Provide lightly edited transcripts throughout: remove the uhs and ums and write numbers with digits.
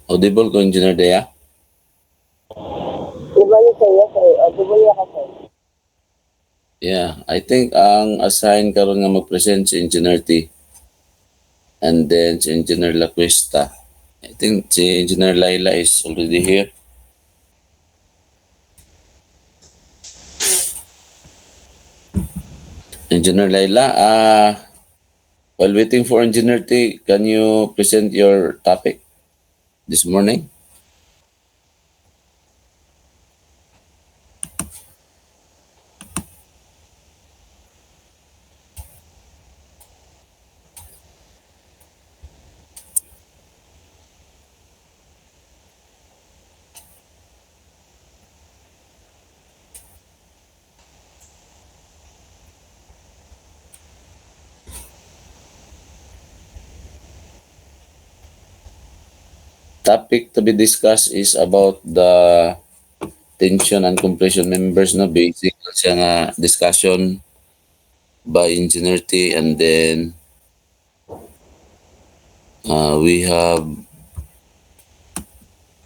Audible ko, Engineer Dea? Ibalik sa'yo, sir. Audible ka, sir. Yeah, I think ang assign karon nga mag-present si Engineer T. And then si Engineer Lacuesta. I think si Engineer Laila is already here. Engineer Laila, while waiting for Engineer T, can you present your topic this morning? Topic to be discussed is about the tension and compression members, no? Basic siya nga discussion by Engineer T, and then we have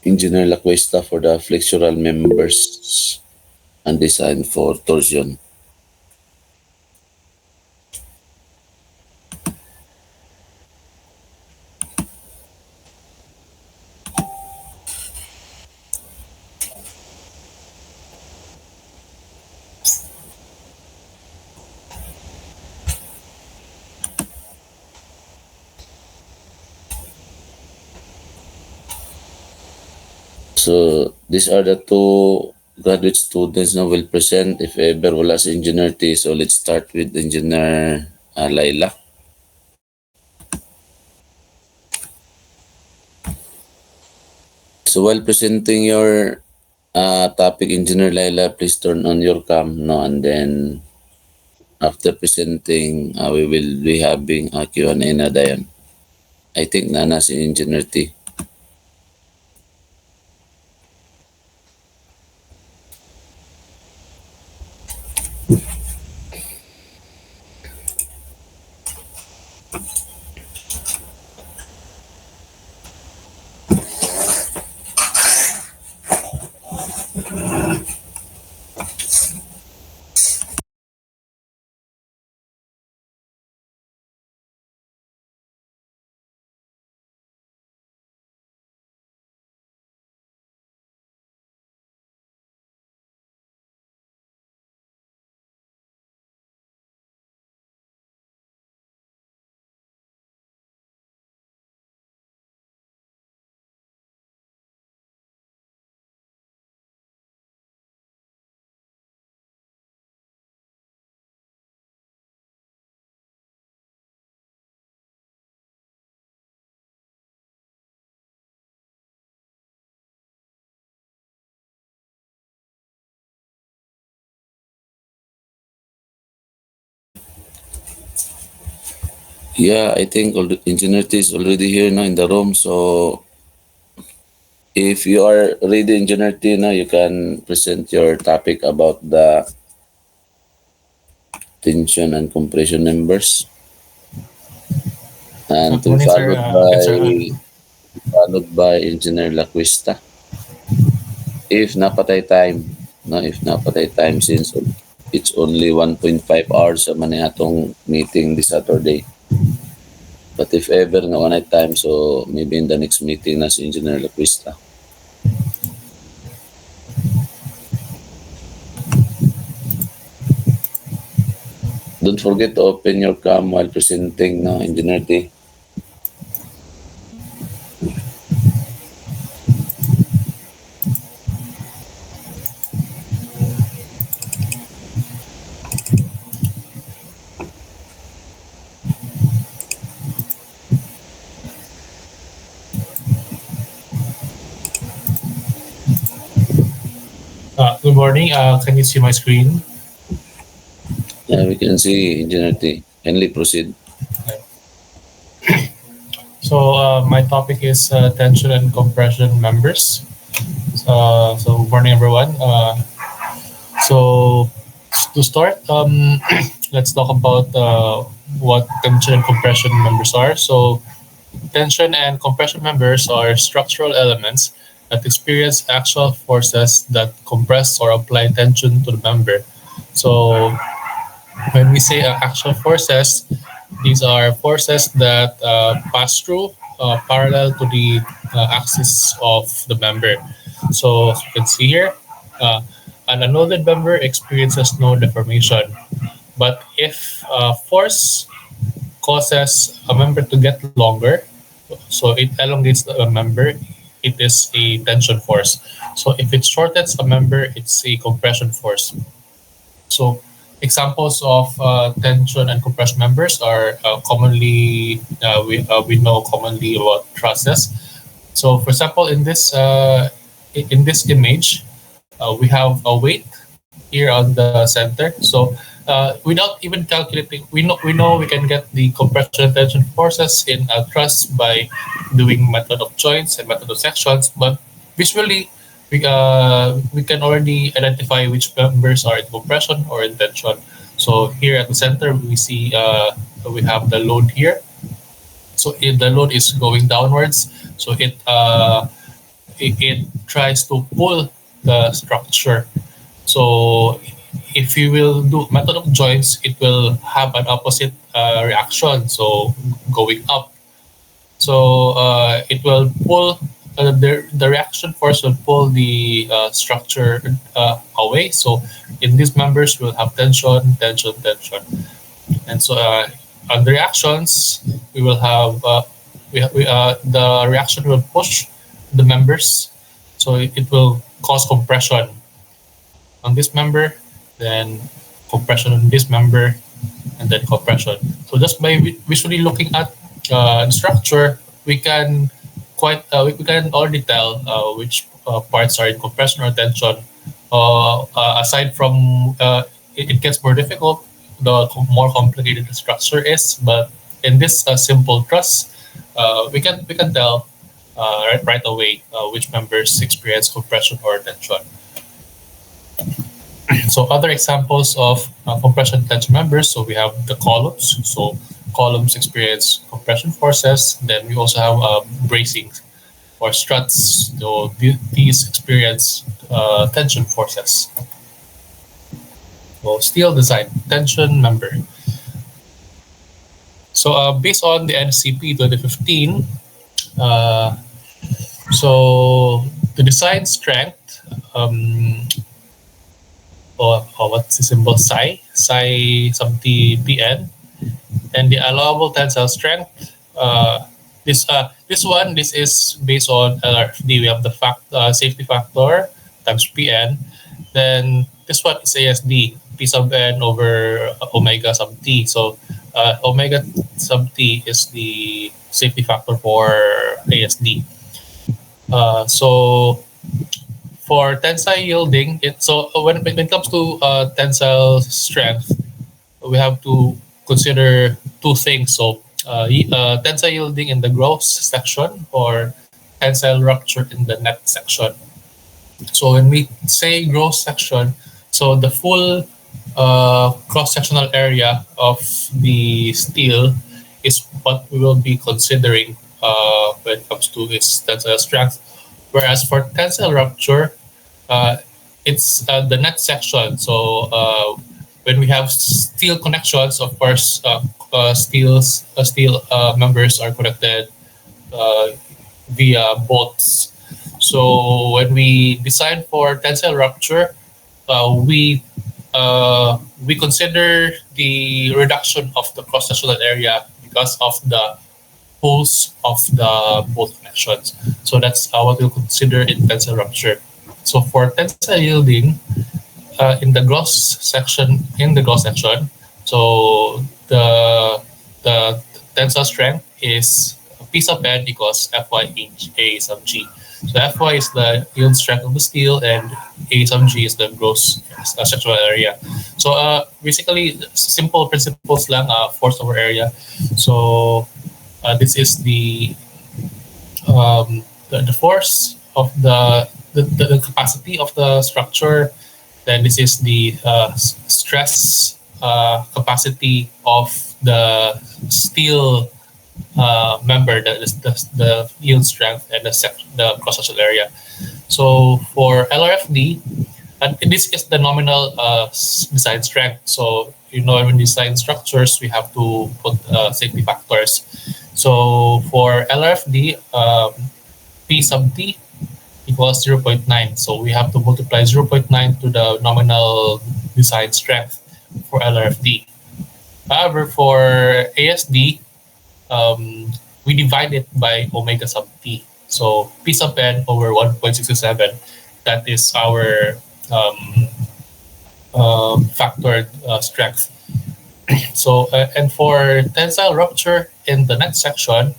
Engineer Lacuesta for the flexural members and design for torsion. So these are the two graduate students na will present if ever wala si Engineer T. So let's start with Engineer Laila. So while presenting your topic, Engineer Laila, please turn on your cam, no? And then after presenting, we will be having a Q&A na dayon. I think nana si Engineer T. Yeah, I think Engineer T is already here now in the room. So if you are ready, Engineer T, now you can present your topic about the tension and compression members. And Good morning, sir. followed by Engineer Lacuesta. If napatay time, no, if napatay time, since it's only 1.5 hours sa man atong meeting this Saturday. But if ever nga one night time, so maybe in the next meeting na si Engineer Lacuesta. Don't forget to open your cam while presenting, no, Engineer T. Good morning. Can you see my screen? Yeah, we can see Engineer T. Kindly proceed. So my topic is tension and compression members. So good morning, everyone. So to start, let's talk about what tension and compression members are. So tension and compression members are structural elements that experience actual forces that compress or apply tension to the member. So when we say actual forces, these are forces that pass through parallel to the axis of the member. So as you can see here, uh, an unloaded member experiences no deformation. But if force causes a member to get longer, so it elongates a member, it is a tension force. So if it shortens a member, it's a compression force. So examples of tension and compression members are we know commonly about trusses. So for example, in this image, we have a weight here on the center. So without even calculating, we know we can get the compression and tension forces in a truss by doing method of joints and method of sections. But visually, we can already identify which members are in compression or in tension. So here at the center, we have the load here. So if the load is going downwards, so it tries to pull the structure. So if you will do method of joints, it will have an opposite reaction. So going up. So it will pull the reaction force will pull the structure away. So in these members, we'll have tension, tension, tension, and so on the reactions, we will have the reaction will push the members, so it will cause compression on this member, then compression on this member, and then compression. So just by visually looking at the structure, we can we can already tell which parts are in compression or tension. Aside from it gets more difficult the more complicated the structure is, but in this simple truss, we can tell right away which members experience compression or tension. So other examples of compression tension members, so we have the columns. So columns experience compression forces. Then we also have bracing or struts. So these experience tension forces. So steel design, tension member. So based on the NCP 2015, so the design strength, or what's the symbol psi sub t pn, and the allowable tensile strength. This is based on LRFD. We have the safety factor times pn. Then this one is ASD, p sub n over omega sub t. So omega sub t is the safety factor for ASD. So for tensile yielding, when it comes to tensile strength, we have to consider two things. So tensile yielding in the gross section or tensile rupture in the net section. So when we say gross section, so the full cross-sectional area of the steel is what we will be considering when it comes to its tensile strength. Whereas for tensile rupture, it's the net section. So when we have steel connections, of course, steel members are connected via bolts. So when we design for tensile rupture, we consider the reduction of the cross-sectional area because of the holes of the bolt connections. So that's what we'll consider in tensile rupture. So for tensile yielding in the gross section, so the tensile strength is P sub n equals Fy A sub g. So Fy is the yield strength of the steel, and A sub g is the gross sectional area. So basically, simple principles lang, force over area. So this is the force of the capacity of the structure. Then this is the stress capacity of the steel member, the yield strength and the cross-sectional area. So for LRFD, and this is the nominal design strength. So when design structures, we have to put safety factors. So for LRFD, P sub D equals 0.9. So we have to multiply 0.9 to the nominal design strength for LRFD. However, for ASD, we divide it by omega sub T. So P sub n over 1.67, that is our factored strength. So, and for tensile rupture in the next section,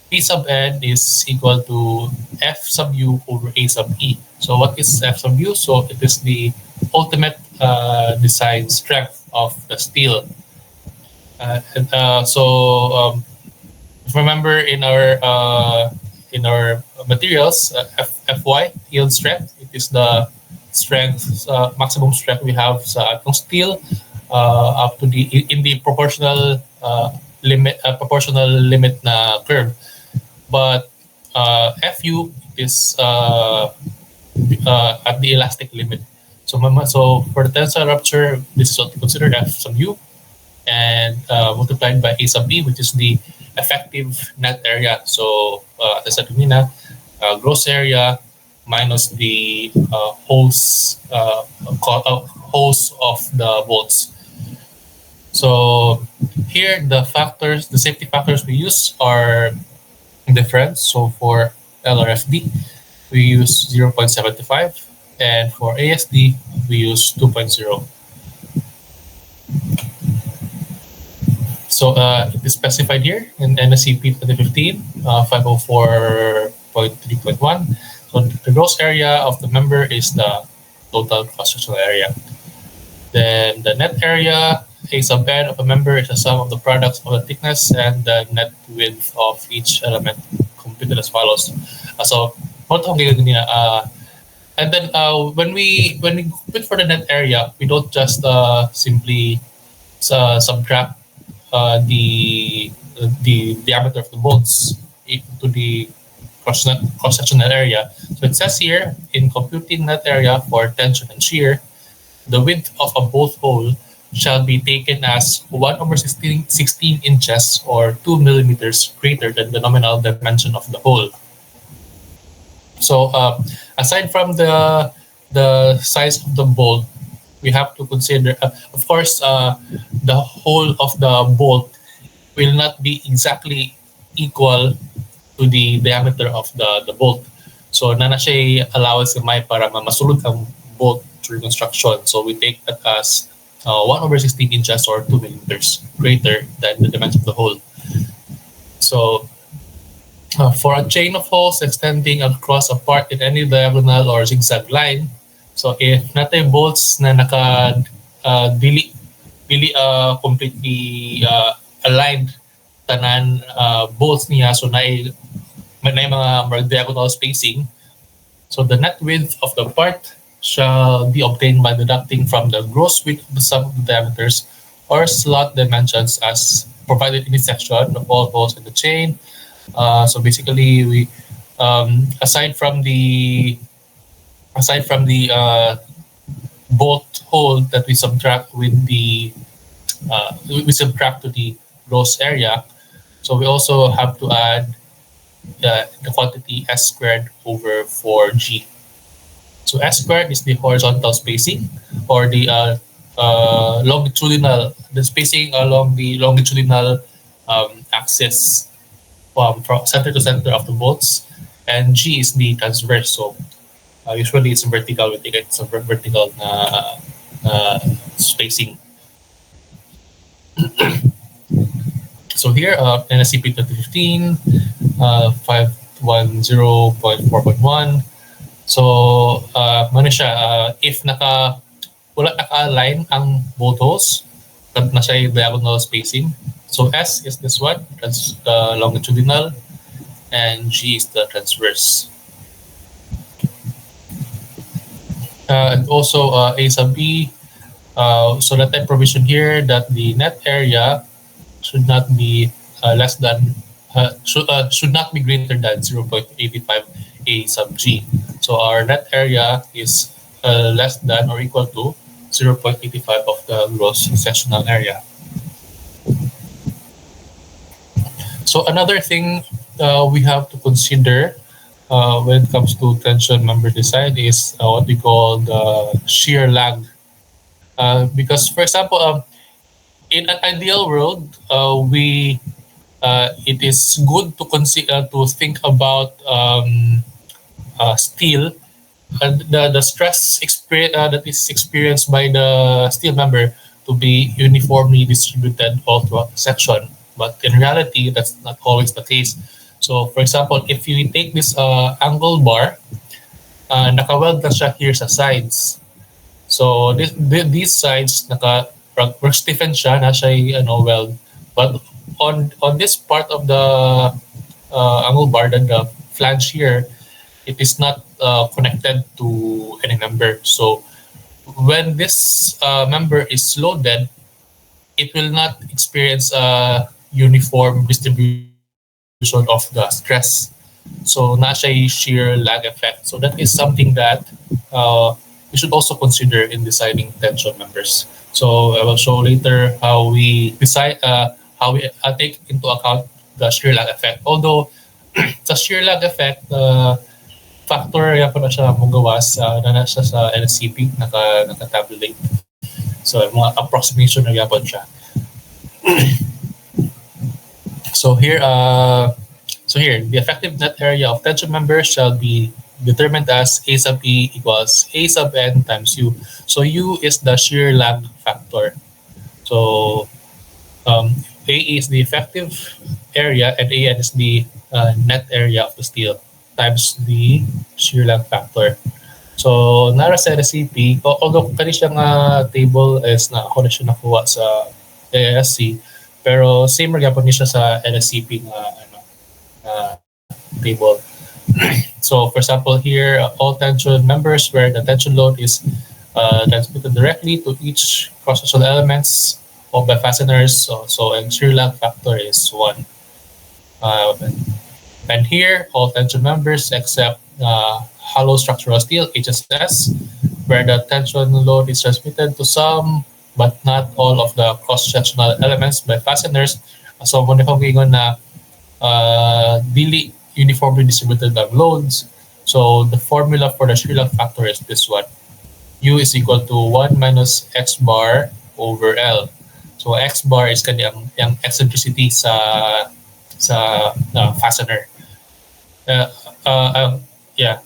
P sub n is equal to F sub U over A sub E. So what is F sub U? So it is the ultimate design strength of the steel. If you remember in our materials, Fy, yield strength, it is the strength, maximum strength we have sa atong steel up to in the proportional limit na curve. But Fu is at the elastic limit. So for the tensile rupture, this is what we consider F sub U, and multiplied by A sub B, which is the effective net area. So as I said kanina, gross area minus the holes of the bolts. So here the safety factors we use are different. So for LRFD, we use 0.75, and for ASD, we use 2.0. So it is specified here in NSCP 2015, 504.3.1. So the gross area of the member is the total cross-sectional area. Then the net area, A sub n of a member, is the sum of the products of the thickness and the net width of each element, computed as follows. And then when we compute for the net area, we don't just simply subtract the diameter of the bolts to the cross-sectional area. So it says here, in computing net area for tension and shear, the width of a bolt hole shall be taken as 1/16 inches or 2 millimeters greater than the nominal dimension of the hole. So aside from the size of the bolt, we have to consider, of course, the hole of the bolt will not be exactly equal to the diameter of the bolt. So na siya allowance gamay para masulod ang bolt during construction. So we take that as 1/16 inches or 2 millimeters greater than the dimension of the hole. So for a chain of holes extending across a part in any diagonal or zigzag line, so if natay bolts na dili completely aligned tanan bolts niya, so may mga diagonal spacing, so the net width of the part shall be obtained by deducting from the gross width of the sum of the diameters or slot dimensions as provided in this section of all holes in the chain. So basically, we aside from the bolt hole that we subtract with we subtract to the gross area, so we also have to add the quantity S squared over 4G. So S squared is the horizontal spacing, or the longitudinal, the spacing along the longitudinal axis from center to center of the bolts, and G is the transverse. So usually it's vertical, we take it as a vertical spacing. So here, NSCP 2015, 510.4.1. So, if wala naka-align ang bolt holes, na siya diagonal spacing. So S is this one, that's the longitudinal, and G is the transverse. And also A sub B, so that type provision here that the net area should not be less than should not be greater than 0.85 A sub G. So our net area is less than or equal to 0.85 of the gross sectional area. So another thing we have to consider when it comes to tension member design is what we call the shear lag. Because, for example, in an ideal world, it is good to to think about steel, the stress that is experienced by the steel member to be uniformly distributed all throughout the section. But in reality, that's not always the case. So, for example, if you take this angle bar, nakaweld na siya here sa sides. So these sides stiffen siya, na siya weld. But on this part of the angle bar, the flange here, it is not connected to any member. So when this member is loaded, it will not experience a uniform distribution of the stress. So na siya shear lag effect. So that is something that we should also consider in deciding tension members. So I will show later how we decide, how we take into account the shear lag effect. Although sa shear lag effect, factor yan po na siya magawas na siya sa LSCP, naka-tabulate. So mga approximation na yapon siya. So here, the effective net area of tension members shall be determined as A sub E equals A sub N times U. So U is the shear lag factor. So A is the effective area and AN is the net area of the steel times the shear lag factor. So nara sa LSCP, although kani siyang table is na ako na siya nakuha sa ASC, pero same ra gyapon ni siya sa LSCP table. So for example here, all tension members where the tension load is transmitted directly to each cross-sectional elements or by fasteners, so and shear lag factor is 1. And here, all tension members except hollow structural steel, HSS, where the tension load is transmitted to some but not all of the cross-sectional elements by fasteners. So muna ko gingon na dili uniformly distributed by loads. So the formula for the shear lag factor is this one. U is equal to 1 minus X bar over L. So X bar is kanyang yung eccentricity sa fastener. Yeah.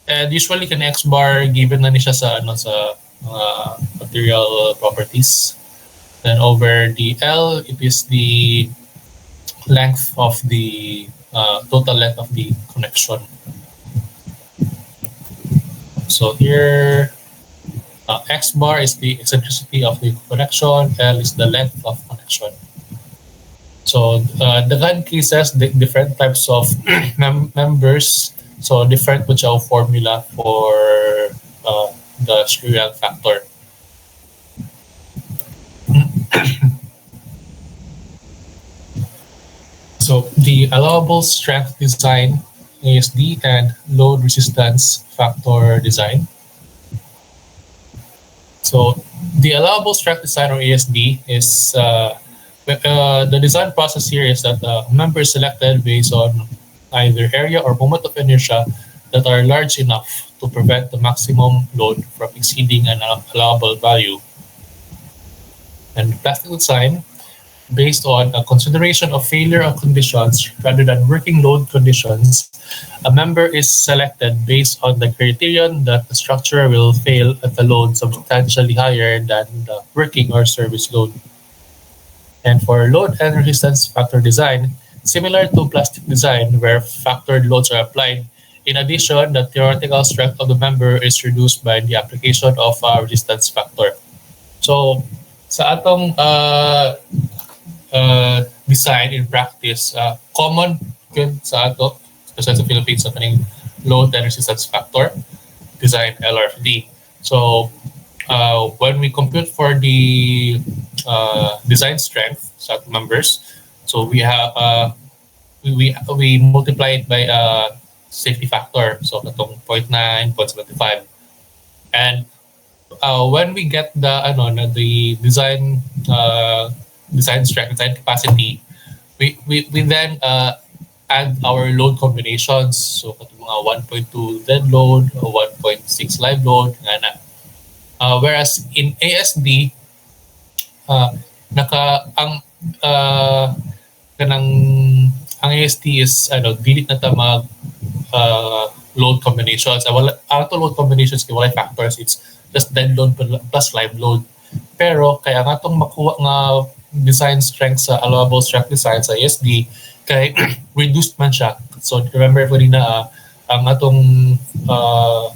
And usually can X bar given na ni siya sa material properties. Then over the L, it is the length of the total length of the connection. So here, X bar is the eccentricity of the connection, L is the length of connection. So the gun cases, the different types of members, so different with our formula for the shear lag factor. So the allowable strength design ASD and load resistance factor design. So the allowable strength design or ASD is the design process here is that the member is selected based on either area or moment of inertia that are large enough to prevent the maximum load from exceeding an allowable value. And plastic design, based on a consideration of failure of conditions rather than working load conditions, a member is selected based on the criterion that the structure will fail at a load substantially higher than the working or service load. And for load and resistance factor design, similar to plastic design where factored loads are applied, in addition, the theoretical strength of the member is reduced by the application of a resistance factor. So sa atong design in practice, common good sa ato, especially sa Philippines, sa kaning load and resistance factor design LRFD. So when we compute for the design strength sa members, so we we multiply it by safety factor. So katong 0.9, 0.75. And when we get the design strength, design capacity, we then add our load combinations. So katong mga 1.2 dead load, 1.6 live load, nga. Whereas in ASD, ang ASD is dili na ta mag load combinations. Ang load combinations kay walay factors, it's just dead load plus live load. Pero kaya nga itong makuha nga design strength sa allowable strength design sa ASD, kay reduced man siya. So remember ko rin na ang atong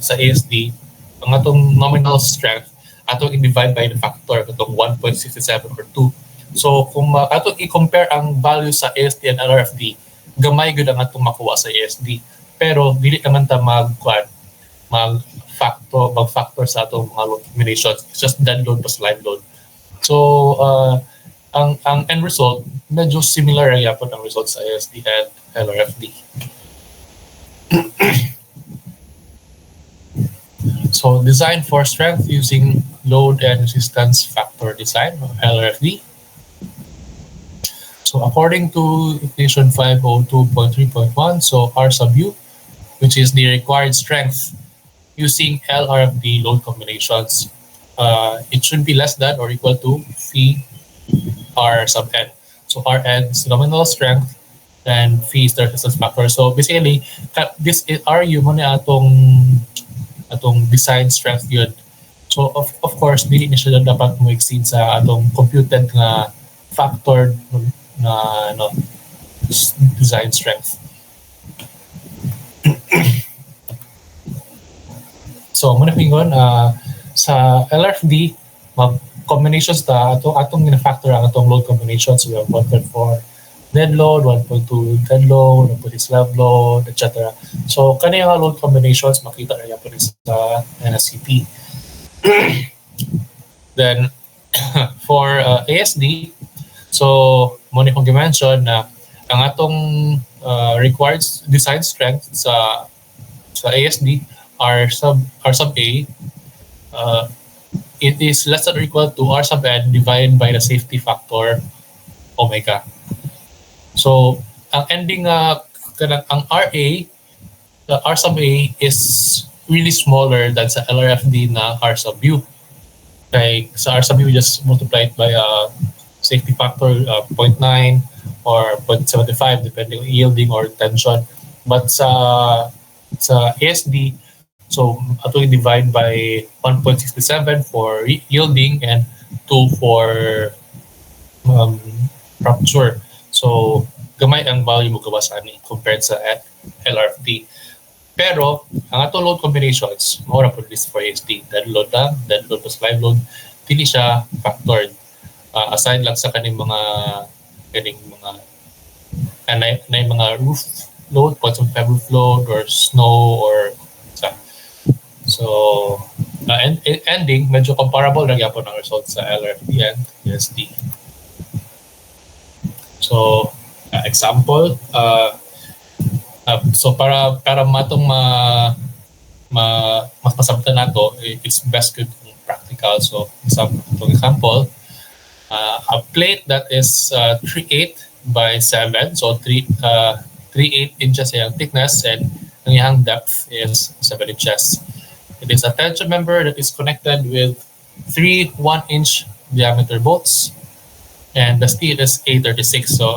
sa ASD, ang atong nominal strength atong i-divide by the factor katong 1.67 or 2. So kung atong i-compare ang value sa ASD and LRFD, gamay gud ang atong makuha sa ASD. Pero dili naman ta mag-factor sa atong mga load combinations. It's just dead load plus live load. So ang end result medyo similar ay yapon ang results sa ASD and LRFD. So design for strength using load and resistance factor design, LRFD. So according to equation 502.3.1, so R sub U, which is the required strength using LRFD load combinations, it should be less than or equal to phi R sub N. So Rn is nominal strength and phi is the resistance factor. So basically, this is RU mo na atong design strength yun. So of course, dili na siya dapat mo exceed sa atong computed nga factor na design strength. So muna pingon sa LRFD, combinations ta atong gina-factor ang atong load combinations. We have 1.4 dead load, 1.2 dead load, 1.6 live load, etc. So kaniyang load combinations makita na po sa NSCP. Then for ASD, so muna kong i-mention na ang atong required design strength sa ASD R sub A, it is less than or equal to R sub N divided by the safety factor omega. So ang ending ang RA, the R sub A is really smaller than sa LRFD na R sub U. Kaya sa R sub U, we just multiply it by safety factor 0.9 or 0.75 depending on yielding or tension. But sa ASD, so ato divide by 1.67 for yielding and 2 for rupture. So gamay ang value mo kabasan compared sa LRFD. Pero ang atong load combinations, mura po this for ASD, dead load lang, dead load plus live load, dili siya factored. Aside lang sa kaning mga roof load, points of roof load or snow or so ending medyo comparable na gyapon ang results sa LRFD and ASD. So example, so para matong mas masabtan nato, it's best good kung practical. So example, a plate that is 3/8 by 7, so 3/8 inches yung thickness and ang iyang depth is 7 inches. It is a tension member that is connected with 3 1-inch diameter bolts, and the steel is A36. So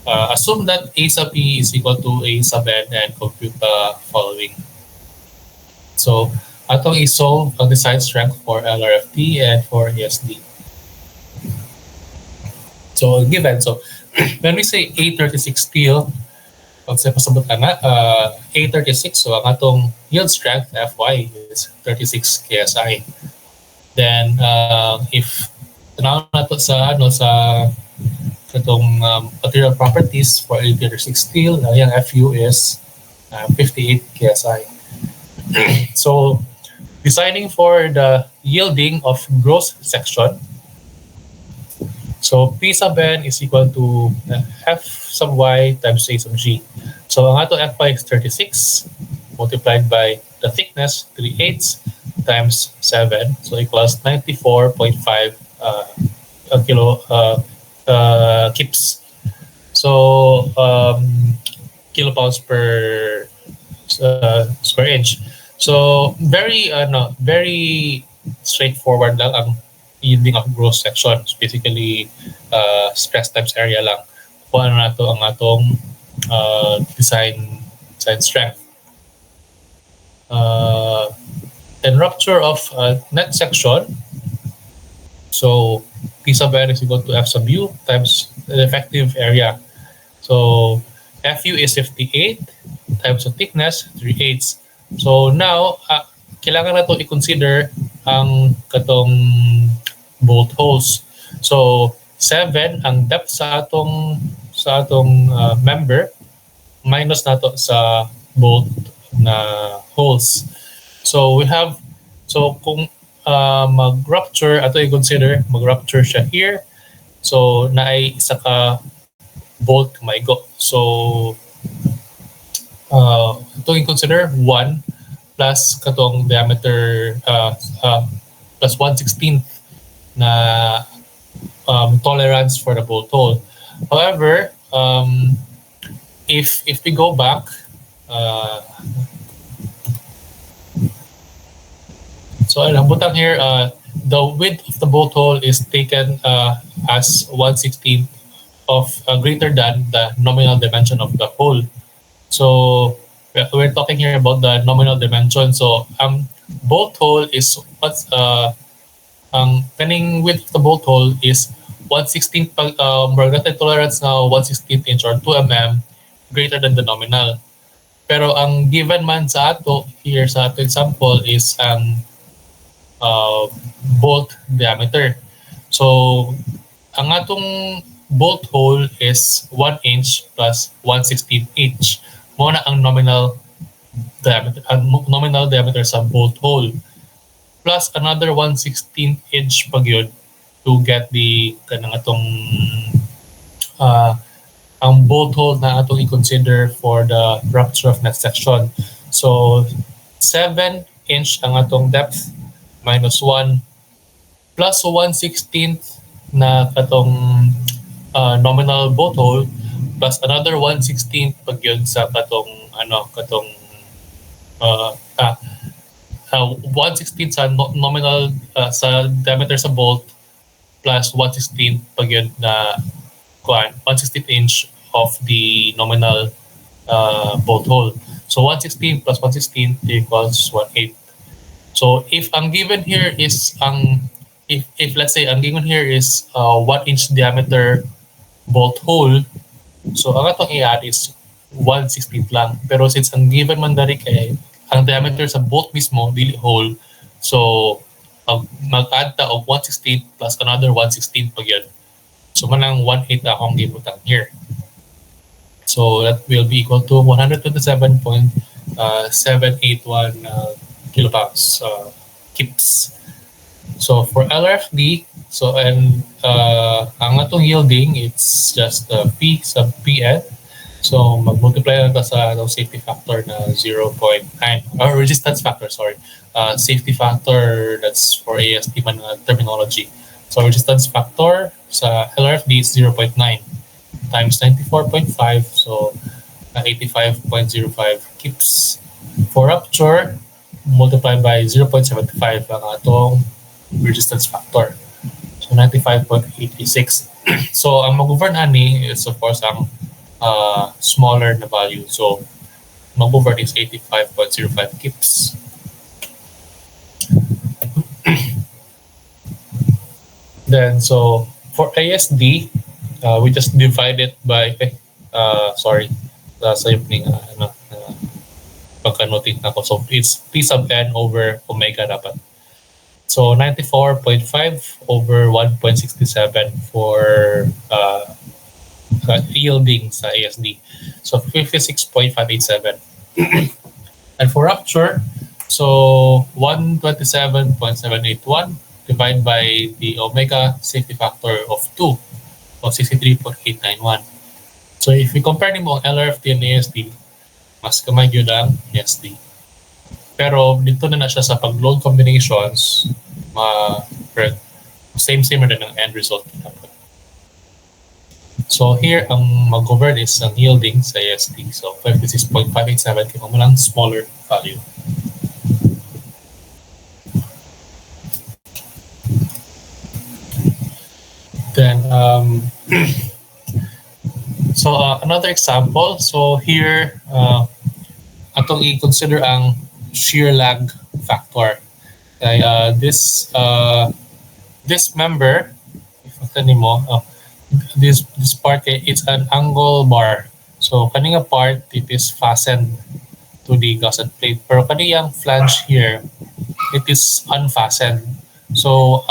assume that A sub E is equal to A sub N and compute the following. So atong i-solve ang design strength for LRFD and for ASD. So given, so when we say A36 steel, pag sa pasabot na A36, so ang atong yield strength Fy is 36 KSI. Then if tanaw na to sa itong material properties for A36 steel, yung Fu is 58 KSI. So designing for the yielding of gross section, So P sub n is equal to F sub y times A sub g. So ang ato Fy is 36 multiplied by the thickness 3/8 times 7, so equals 94.5 kips. So kilopounds per square inch. So very straightforward lang ang yielding of gross section. So basically stress times area lang. Kung ano na to ang atong design strength. Then rupture of net section. So P sub n is equal to F sub u times the effective area. So Fu is 58 times the thickness 3/8. So now kailangan na to i-consider ang katong bolt holes. So 7 ang depth sa atong member minus nato sa bolt na holes. So we have kung mag-rupture ato i-consider mag-rupture siya here. So naay isa ka bolt maigo. So ito i-consider 1 plus katong diameter plus 1/16 na tolerance for the bolt hole. However, if we go back, so ang butang here, the width of the bolt hole is taken as 1/16 of greater than the nominal dimension of the hole. So we're talking here about the nominal dimension. So bolt hole is what's ang kaning width of the bolt hole is 1/16 magnetic tolerance na 1/16 inch or 2 mm greater than the nominal. Pero ang given man sa ato here sa ato example is ang bolt diameter. So ang atong bolt hole is 1 inch plus 1/16 inch. Mo na ang nominal diameter sa bolt hole plus another 1/16 inch pag yun to get the kanang atong ang bolt hole na atong i-consider for the rupture of net section. So 7 inch ang atong depth minus 1 plus 1/16 na katong nominal bolt hole plus another 1/16 pag yun sa katong 1/16 sa nominal sa diameter sa bolt plus 1/16 pag yun na 1/16 inch of the nominal bolt hole. So 1/16 plus 1/16 equals 1/8. So if ang given here is if let's say ang given here is 1 inch diameter bolt hole, so ang atong i-add is 1/16 lang. Pero since ang given man dari kay ang diameter sa bolt mismo dili hole, so mag-add ta og 1/16 plus another 1/16 pag yun. So manang 1/8 akong gibutang here. So that will be equal to 127.781 kilopounds kips. So for LRFD, so and ang atong yielding it's just P sub Pn. So mag-multiply na sa safety factor na 0.9 or resistance factor, sorry. Safety factor, that's for AST man terminology. So resistance factor sa LRFD is 0.9 times 94.5, so 85.05 kips. For rupture, multiplied by 0.75 ang atong resistance factor. So 95.86. So ang mag-govern ani is of course ang smaller na value. So mag-govern is 85.05 kips. Then so for ASD, we just divide it by sa yung pagka-notate na ko. So it's P sub n over omega dapat. So 94.5 over 1.67 for yielding sa ASD. So 56.587. And for rupture, so 127.781 divided by the omega safety factor of 2. So 63.891. So if we compare nimo ang LRFT and ASD, mas kamay gyud ang ASD. Pero dito na siya sa pag-load combinations, same na din ang end result. So here, ang mag-govern is ang yielding sa ASD. So 56.587, kaya mo lang smaller value. Then, another example. So here, atong i-consider ang shear lag factor. Okay, this member, if mo, this part, it's an angle bar. So kaninga part, it is fastened to the gusset plate. Pero kaniyang flange here, it is unfastened. So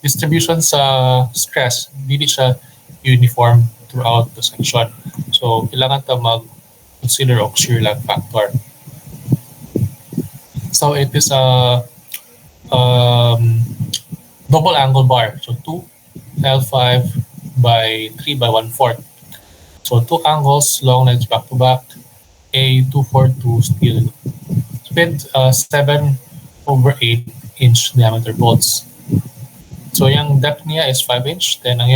distribution sa stress, hindi siya uniform throughout the section. So kailangan ta mag-consider og shear lag factor. So it is a double angle bar. So 2 L5 by 3 by 1/4. So 2 angles, long lengths back to back, A242 steel. With 7/8 inch diameter bolts. So yung depth niya is 5 inch. Then ang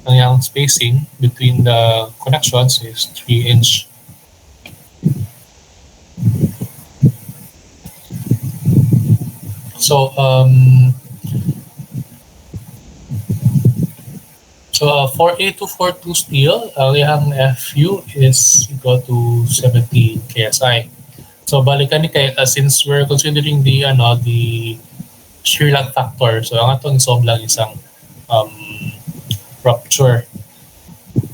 yung spacing between the connections is 3 inch. So for A242 steel, yung FU is equal to 70 KSI. So balikan ni kay since we're considering the shear lag factor, so ang atong isolve lang isang rupture.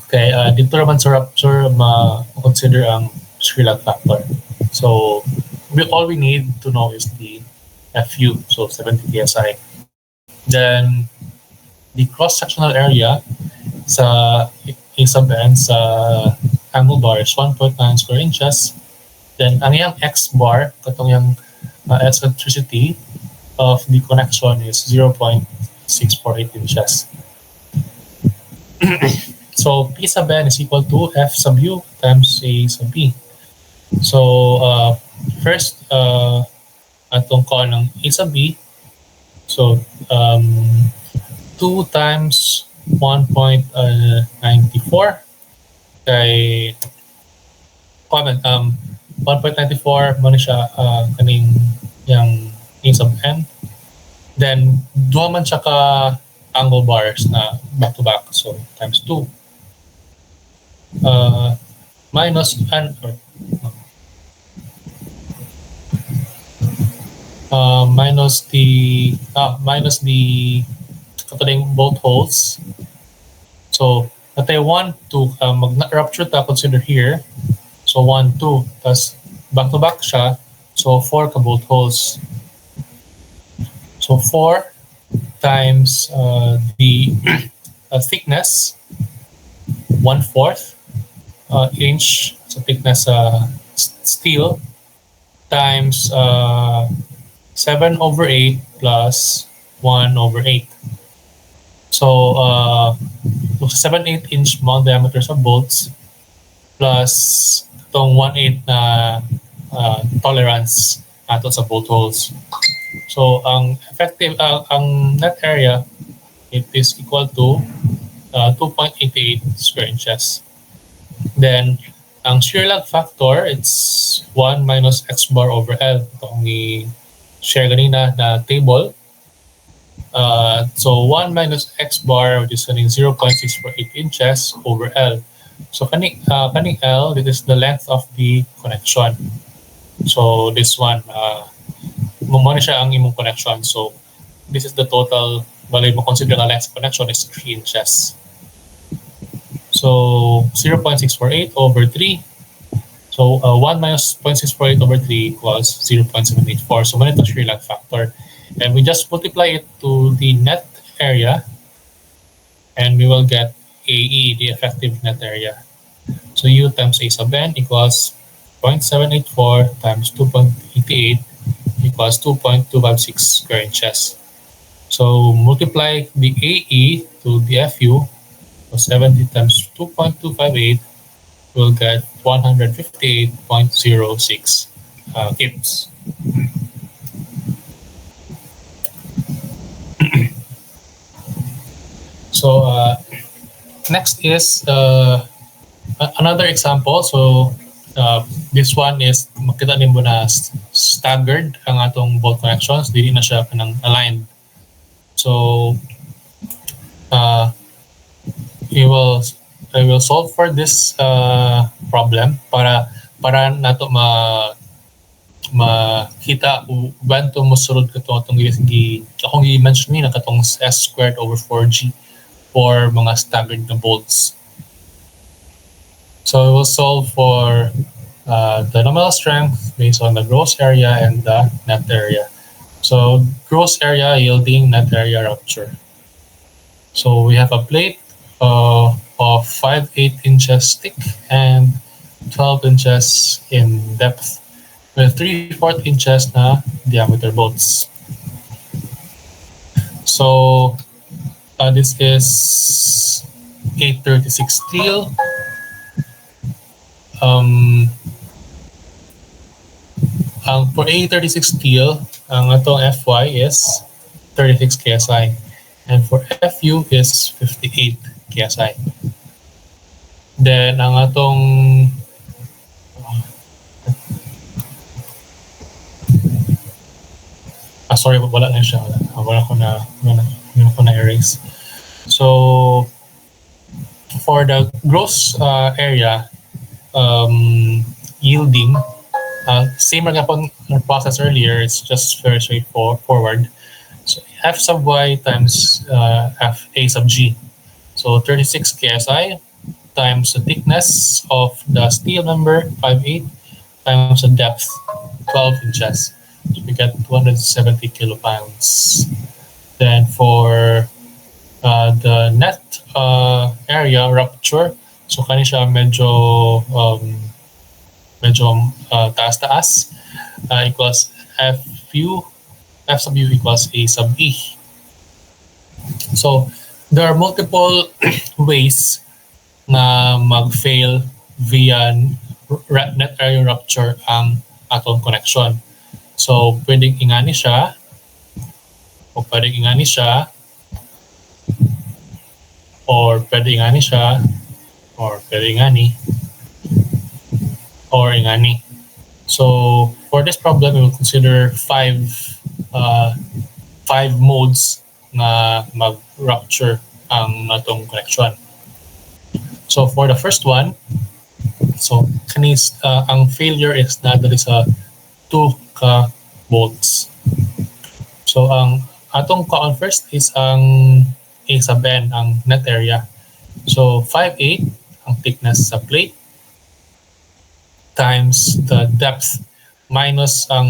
Okay, dito naman sa rupture ma-consider ang shear lag factor. So all we need to know is the FU, so 70 PSI. Then the cross-sectional area sa A sub n sa angle bar is 1.9 square inches. Then ang yung X bar, katong yung eccentricity of the connection is 0.648 inches. So P sub n is equal to F sub U times A sub B. So first, atong call ng A sub B. So 2 times 1.94 kay comment 1.94 mo na siya kaning yung A sub n. Then duha man siya ka angle bars na back to back, so times 2 minus the katuling both holes. So natay 1, 2 mag-rupture ta consider here. So 1, 2 tas back to back siya, so 4 ka both holes. So 4 times the thickness 1/4 inch sa thickness steel times 7/8 plus 1/8. So 7/8 inch mount diameter sa bolts plus itong 1/8 na tolerance ato sa bolt holes. So ang effective ang net area, it is equal to 2.88 square inches. Then ang shear lag factor, it's 1 minus X bar over L. Itong i-share ganina na table. So 1 minus X bar, which is 0.648 inches over L. So kaning L, this is the length of the connection. So this one, mo siya ang imong connection. So this is the total, bali mo consider nga length connection is 3 inches. So 0.648 over 3. So 1 minus 0.648 over 3 equals 0.784. So man ito shear lag factor. And we just multiply it to the net area and we will get AE, the effective net area. So U times A sub n equals 0.784 times 2.88 equals 2.256 square inches. So multiply the AE to the FU, So 70 times 2.258 will get 158.06 kips. So next is another example. So this one is makita nimo na staggered ang atong bolt connections, dili na siya kanang aligned. So I will solve for this problem para nato makita when to mosulod katong akong i-mention ni na katong S squared over 4G for mga staggered na bolts. So we will solve for the nominal strength based on the gross area and the net area. So gross area yielding net area rupture. So we have a plate of 5/8 inches thick and 12 inches in depth with 3/4 inches na diameter bolts. So this is 836 steel. For 836 steel, ang atong Fy is 36 KSI. And for Fu is 58 KSI. Then ang atong sorry, wala na siya. Wala ko na erase. So for the gross area yielding, same like upon the process earlier, it's just very straightforward. So F sub y times F A sub g. So 36 KSI times the thickness of the steel member, 5/8, times the depth, 12 inches. So we get 270 kilopounds. Then for the net area rupture, so kani siya medyo taas-taas, equals F sub u equals A sub E. So there are multiple ways na mag-fail via net area rupture ang atong connection. So pwedeng ingani siya, o pwedeng ingani siya, or pwedeng ingani siya, or pwedeng ingani, or ingani. So for this problem, we will consider five modes na mag-rupture ang natong connection. So for the first one, so kanis ang failure is na dali sa 2 ka bolts. So ang atong kaon first is ang A sub n, ang net area. So 5/8 ang thickness sa plate times the depth minus ang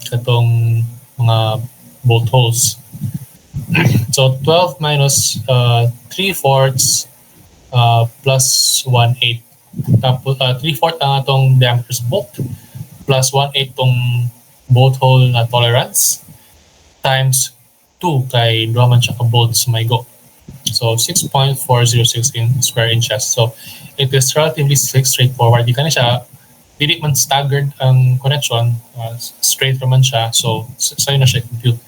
katong mga bolt holes. So 12 minus 3/4 plus 1/8. Tapos 3/4 ang atong diameter sa bolt plus 1/8 tong bolt hole na tolerance times 2 kay duha man siya ka bolts may go. So 6.406 in square inches. So it is relatively straightforward. Di ka na siya, dili man staggered ang connection, straight naman siya. So sa'yo na siya compute.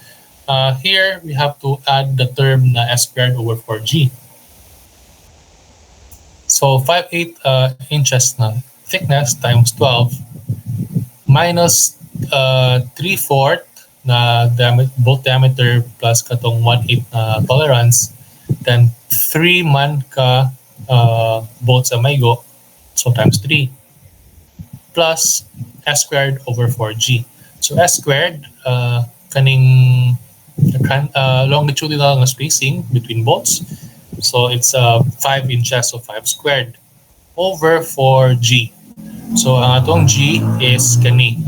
Here, we have to add the term na S squared over 4G. So 5/8 inches na thickness times 12 minus 3/4 na bolt diameter plus katong 1/8 na tolerance, then 3 man ka bolts sa may go, so times 3 plus S squared over 4G. So S squared, kaning longitudinal na spacing between bolts, so it's 5 inches, so 5 squared over 4G. So ang atong G is kani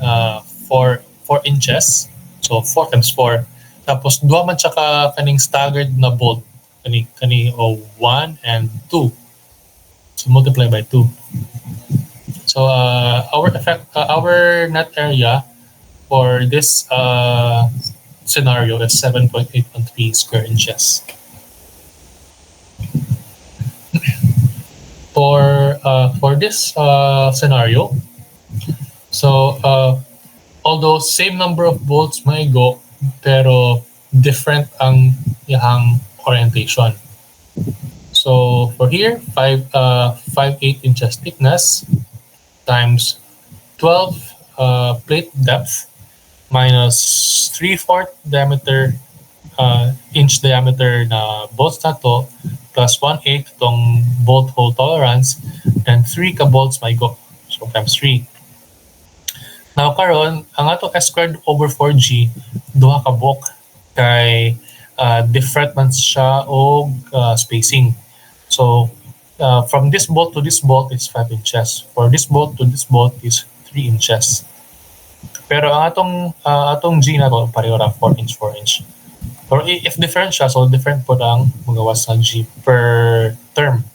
4 inches, so 4 times 4. Tapos duha man siya ka kaning staggered na bolt, kani 1 and 2. So multiply by 2. So our net area for this scenario is 7.813 square inches. For this scenario, so although same number of bolts may go, pero different ang iyang orientation. So for here, 5/8 inches thickness times 12 plate depth minus 3/4 diameter inch diameter na bolts na to plus 1/8 tong bolt hole tolerance, then 3 ka bolts may go. So times 3. Now karon ang ato S squared over 4G duha ka buok kay different man siya og spacing. So from this bolt to this bolt is 5 inches. For this bolt to this bolt is 3 inches. Pero ang atong G na to pareho ra 4 inch 4 inch. Or if different siya, so different po ang magawas sa G per term.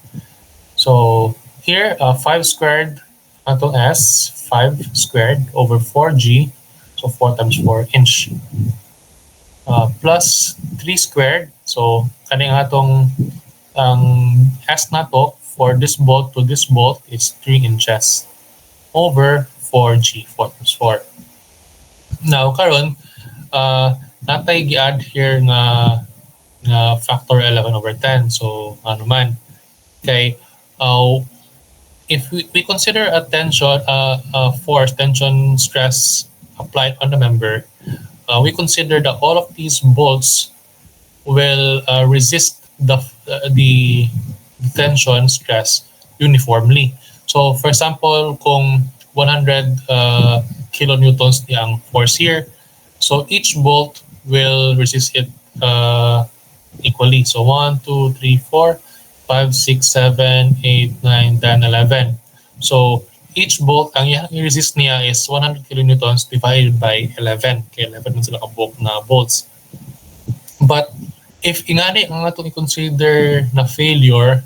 So here 5 squared atong S, 5 squared over 4G, so 4 times 4 inch. Plus 3 squared, so kaning atong ang S na to for this bolt to this bolt is 3 inches over 4G, 4 times 4. Now karon natay gi-add here nga factor 11 over 10. So ano man kay if we consider a tension force, tension, stress applied on the member, we consider that all of these bolts will resist the tension stress uniformly. So for example, kung 100 kilonewtons ang force here, so each bolt will resist it equally. So 1, 2, 3, 4, 5, 6, 7, 8, 9, 10, 11. So each bolt, ang i-resist niya is 100 kilonewtons divided by 11. Kaya 11 man sila kabuk na bolts. But if ingani ang atong i-consider na failure,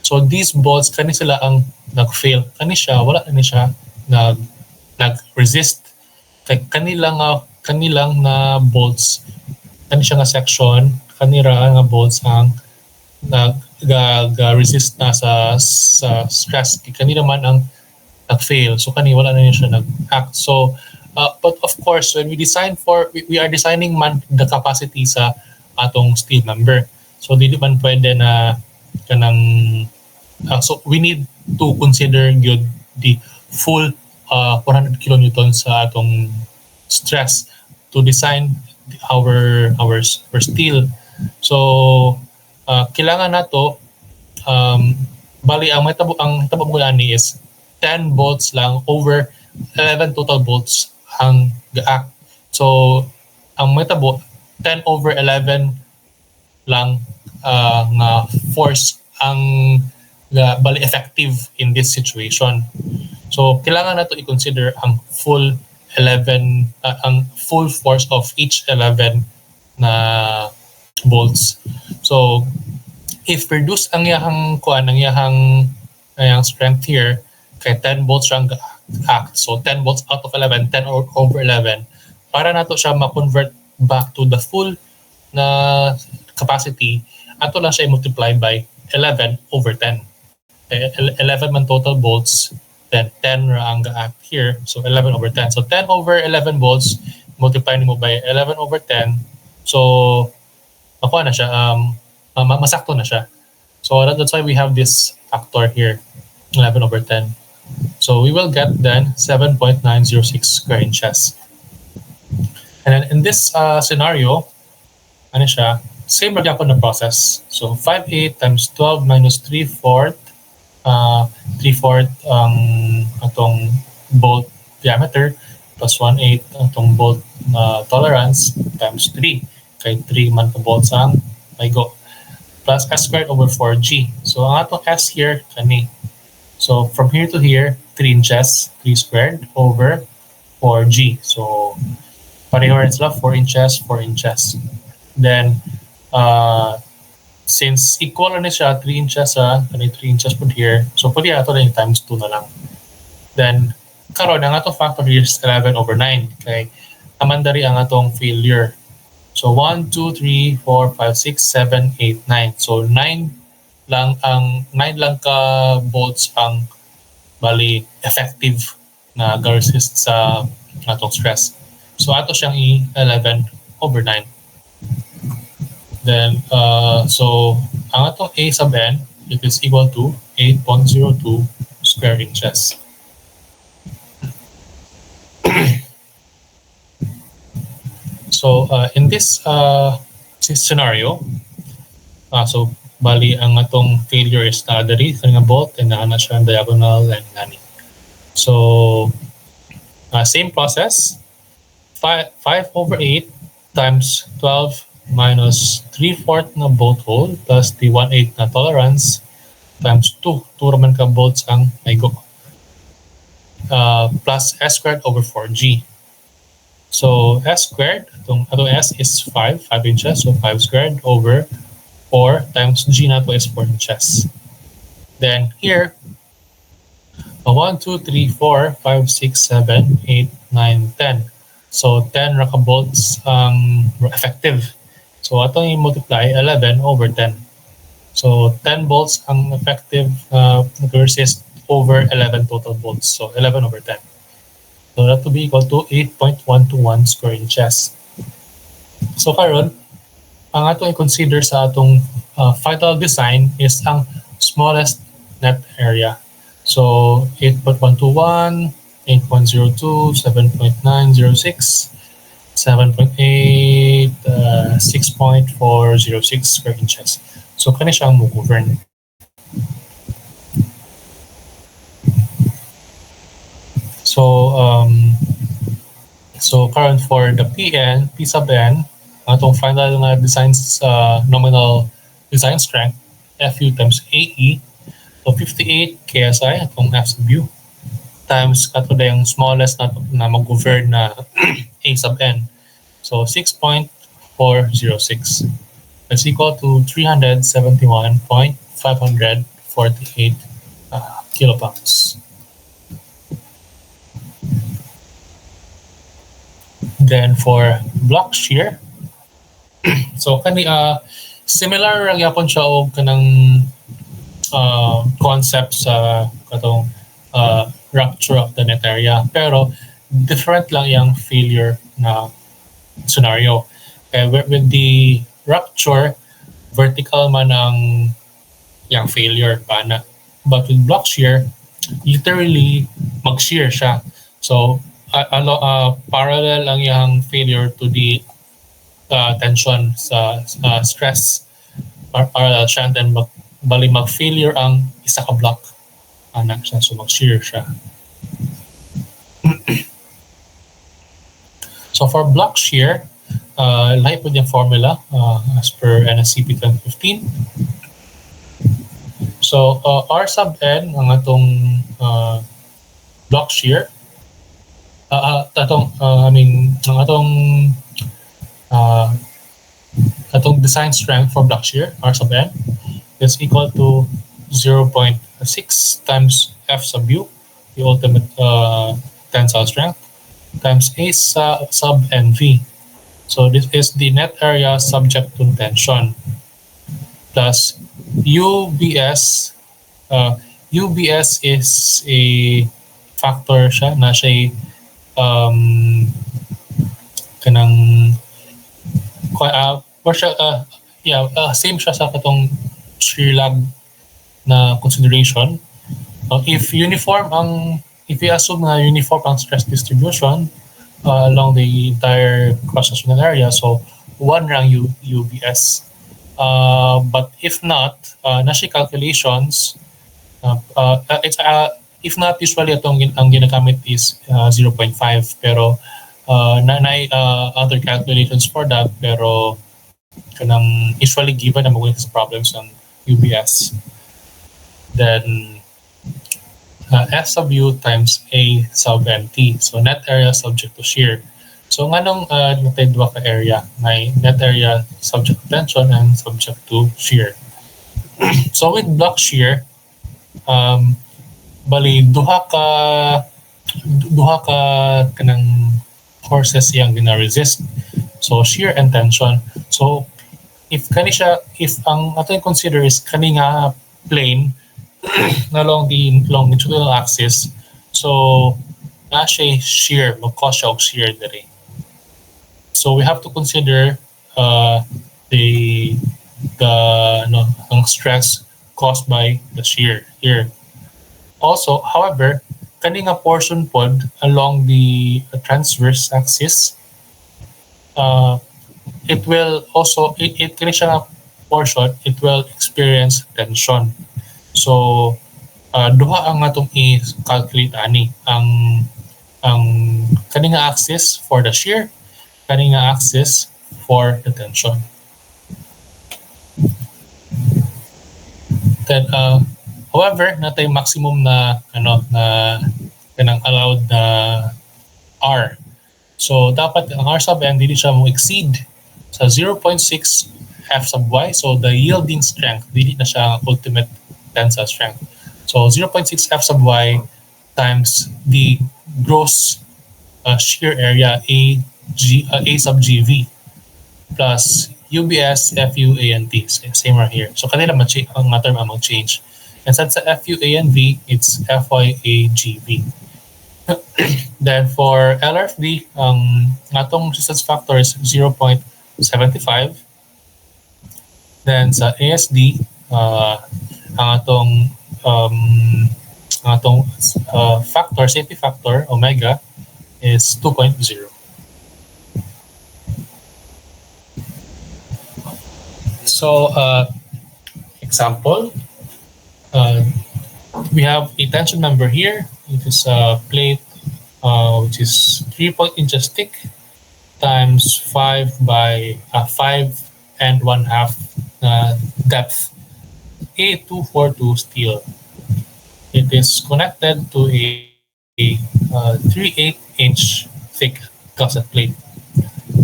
so these bolts, kani sila ang nag-fail. Kani siya, wala na siya nag-resist. Kaya kanilang na bolts, kani siya nga section, kanira nga bolts ang nag-resist na sa stress. Kanina man ang nag-fail. So kani wala na siya nag-act. So but of course when we are designing man the capacity sa atong steel member. So dili man pwede na kanang so we need to consider good the full 100 kilonewtons sa atong stress to design our steel. So kailangan nato bali ang tabo mo ani is 10 volts lang over 11 total volts ang ga-act. So ang metabo 10 over 11 lang nga force ang bali effective in this situation. So kailangan nato i-consider ang full 11 ang full force of each 11 na volts. So if reduce ang iyang strength here kay 10 volts ang act. So 10 volts out of 11, 10 over 11 para nato siya ma-convert back to the full na capacity, ato lang siya i-multiply by 11 over 10. 11 man total volts, then 10 ra ang ga-act here, so 11 over 10. So 10 over 11 volts, multiply nimo by 11 over 10, so makuha na siya, masakto na siya. So that's why we have this factor here, 11 over 10. So we will get then 7.906 square inches. And then in this scenario, ano siya, same lang po na process. So 5/8 times 12 minus 3/4, 3/4 ang atong bolt diameter plus 1/8 atong bolt tolerance times 3. Kay 3 man ka bolts ang may go. Plus S squared over 4G. So ang atong S here, kani. So from here to here, 3 inches, 3 squared over 4G. So pareho rin sila, 4 inches, 4 inches. Then, since equal na siya, 3 inches, 3 inches put here, so pwede ato na yung times 2 na lang. Then, karon ang atong factor here is 11 over 9. Okay? Amandari ang atong failure. So, 1, 2, 3, 4, 5, 6, 7, 8, 9. So, 9 lang ang 9 lang ka volts ang bali effective na resist sa atong stress. So ato siyang i-11 over 9. Then so ang atong A sub n, it is equal to 8.02 square inches. So in this scenario, so bali ang atong failure is na diri nga bolt and na siya ang diagonal line gani. So same process, 5 over 8 times 12 minus 3/4 na bolt hole plus the 1/8 na tolerance times 2 raman ka bolts ang may go, plus S squared over 4G. So S squared, itong S is 5 inches, so 5 squared over 4 times G na to is 4 inches. Then here, 1, 2, 3, 4, 5, 6, 7, 8, 9, 10. So 10 raka-volts effective. So atong i-multiply 11 over 10. So 10 volts ang effective resist over 11 total volts. So 11 over 10. So that will be equal to 8.121 square inches. So karon, ang atong i-consider sa atong final design is ang smallest net area. So 8.121, 8.02, 7.906, 7.8, 6.406 square inches. So kani siya ang mo-govern. So current for the PN, P sub n, atong final nga designs nominal design strength, FU times AE. So 58 KSI atong F sub U times kato na yung smallest na mag-govern na A sub n. So 6.406. That's equal to 371.548 kilopounds. Then for block shear, so kani similar lang yapon siya og kanang concept sa katong rupture of the net area, pero different lang yung failure na scenario. Okay, with the rupture, vertical man ang yung failure pana, but with block shear, literally mag-shear siya. So parallel ang yung failure to the tension sa stress, parallel siya, and then bali mag-failure ang isa ka block anak siya, so mag-shear siya. So for block shear, lahi po yung formula as per NSCP 2015. So R sub n ang atong block shear, ang atong design strength for block shear, R sub n, is equal to 0.6 times F sub U, the ultimate tensile strength, times A sub NV. So this is the net area subject to tension, plus UBS. UBS is a factor siya na siya kanang same siya sa katong shear lag na consideration. If you assume na uniform ang stress distribution along the entire cross-sectional area, so 1 rang UBS. But if not, nasa calculations, if not, usually ang ginagamit is 0.5, pero other calculations for that, pero kanang usually given na magiging sa problems ng UBS. Then S sub U times A sub NT. So net area subject to shear. So nganong natay duha ka area, may net area subject to tension and subject to shear. So with block shear, bali duha ka kanang forces yang gina-resist. So shear and tension. So if kani siya, if ang ato yung consider is kani nga plane along the longitudinal axis, so na siya shear, mag-cause siya og shear diri. So we have to consider the ang stress caused by the shear here. Also, however, kani nga portion pod along the transverse axis, it will also kani siya nga portion, it will experience tension. So duha ang atong i-calculate ani ang kani nga axis for the shear, kani nga axis for the tension. Then however, natay maximum na na kanang allowed na R. So dapat ang R sub n dili siya mo exceed sa 0.6 F sub y. So the yielding strength dili na siya ultimate tensile strength. So 0.6 F sub y times the gross shear area A sub GV plus UBS FU A and V. Same right here. So kanila ang term among change. And since sa FU A and V, it's FY A GV. Then for LRFD, ang atong resistance factor is 0.75. Then sa ASD, ang atong factor, safety factor, omega, is 2.0. So, example, we have a tension member here. It is a plate which is 3 inches thick times 5 by 5 and 1/2 depth. A242 steel. It is connected to a 3/8 inch thick gusset plate,